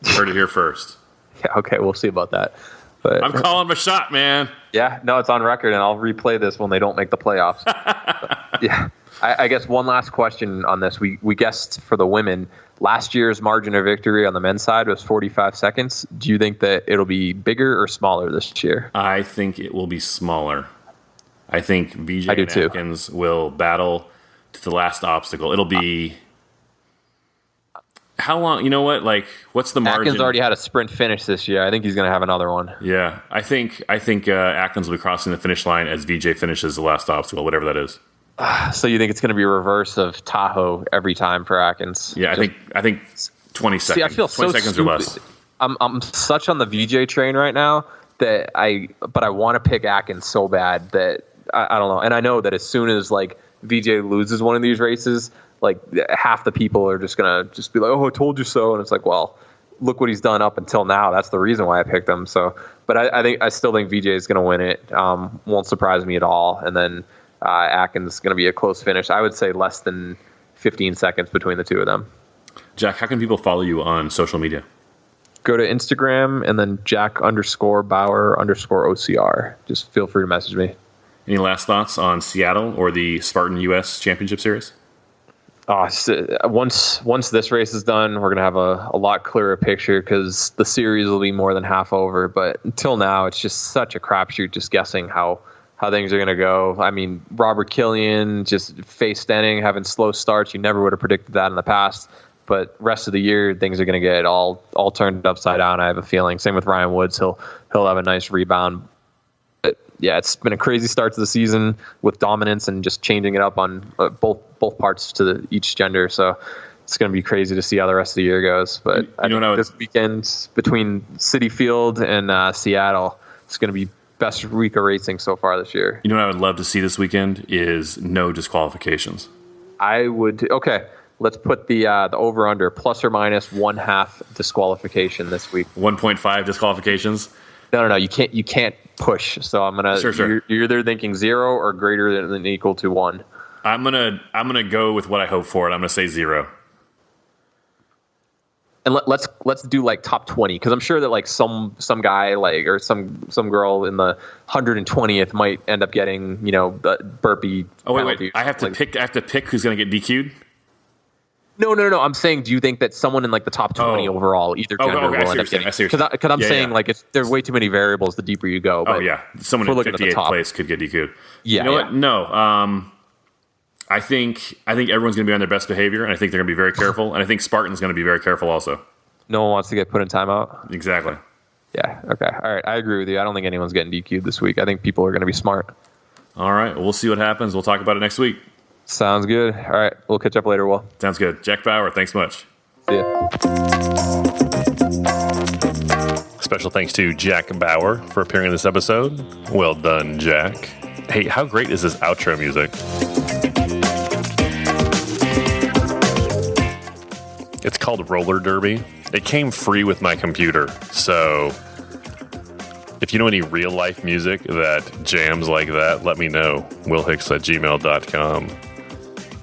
You heard it here first. Yeah, okay, we'll see about that. But I'm calling my shot, man. Yeah, no, it's on record, and I'll replay this when they don't make the playoffs. Yeah. I guess one last question on this. We guessed for the women, last year's margin of victory on the men's side was 45 seconds. Do you think that it'll be bigger or smaller this year? I think it will be smaller. I think VJ and Atkins will battle to the last obstacle. It'll be... How long? You know what? Like, what's the margin? Atkins already had a sprint finish this year. I think he's going to have another one. Yeah, I think Atkins will be crossing the finish line as VJ finishes the last obstacle, whatever that is. So you think it's going to be a reverse of Tahoe every time for Atkins? Yeah, I think 20 seconds. See, I feel 20 seconds stupid. Or less. I'm such on the VJ train right now that I want to pick Atkins so bad that I don't know. And I know that as soon as like VJ loses one of these races, like half the people are just gonna be like, "Oh, I told you so," and it's like, well, look what he's done up until now. That's the reason why I picked him. So, but I still think VJ is gonna win it. Won't surprise me at all. And then Atkins is gonna be a close finish. I would say less than 15 seconds between the two of them. Jack, how can people follow you on social media? Go to Instagram and then Jack_Bauer_OCR. Just feel free to message me. Any last thoughts on Seattle or the Spartan US Championship Series? Once this race is done, we're going to have a lot clearer picture because the series will be more than half over. But until now, it's just such a crapshoot just guessing how things are going to go. I mean, Robert Killian just face standing, having slow starts. You never would have predicted that in the past. But rest of the year, things are going to get all turned upside down, I have a feeling. Same with Ryan Woods. He'll have a nice rebound. Yeah, it's been a crazy start to the season with dominance and just changing it up on both parts to each gender. So it's going to be crazy to see how the rest of the year goes. But this weekend between Citi Field and Seattle, it's going to be best week of racing so far this year. You know what I would love to see this weekend is no disqualifications. I would. Okay, let's put the over-under plus or minus 1/2 disqualification this week. 1.5 disqualifications? No. You can't push. So I'm gonna. Sure. You're either thinking 0 or greater than equal to 1. I'm gonna go with what I hope for, and I'm gonna say 0. And let's do like top 20 because I'm sure that like some guy like or some girl in the 120th might end up getting the burpee. Oh wait! I have to pick who's gonna get DQ'd. No. I'm saying, do you think that someone in like the top 20 overall, either gender, will end up getting? Because I'm saying like there's way too many variables the deeper you go. But someone in 58th place could get DQ'd. Yeah. You know what? No. I think everyone's going to be on their best behavior, and I think they're going to be very careful, and I think Spartan's going to be very careful also. No one wants to get put in timeout? Exactly. Yeah, okay. All right, I agree with you. I don't think anyone's getting DQ'd this week. I think people are going to be smart. All right, well, we'll see what happens. We'll talk about it next week. Sounds good. All right, we'll catch up later, Will. Sounds good. Jack Bauer, thanks much. See ya. Special thanks to Jack Bauer for appearing in this episode. Well done, Jack. Hey, how great is this outro music? It's called Roller Derby. It came free with my computer, so if you know any real-life music that jams like that, let me know. willhicks@gmail.com.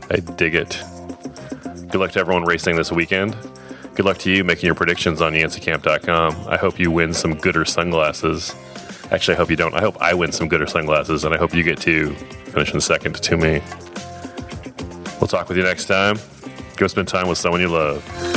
I dig it. Good luck to everyone racing this weekend. Good luck to you making your predictions on yanceycamp.com. I hope you win some Gooder sunglasses. Actually, I hope you don't. I hope I win some Gooder sunglasses, and I hope you get to finish in second to me. We'll talk with you next time. Go spend time with someone you love.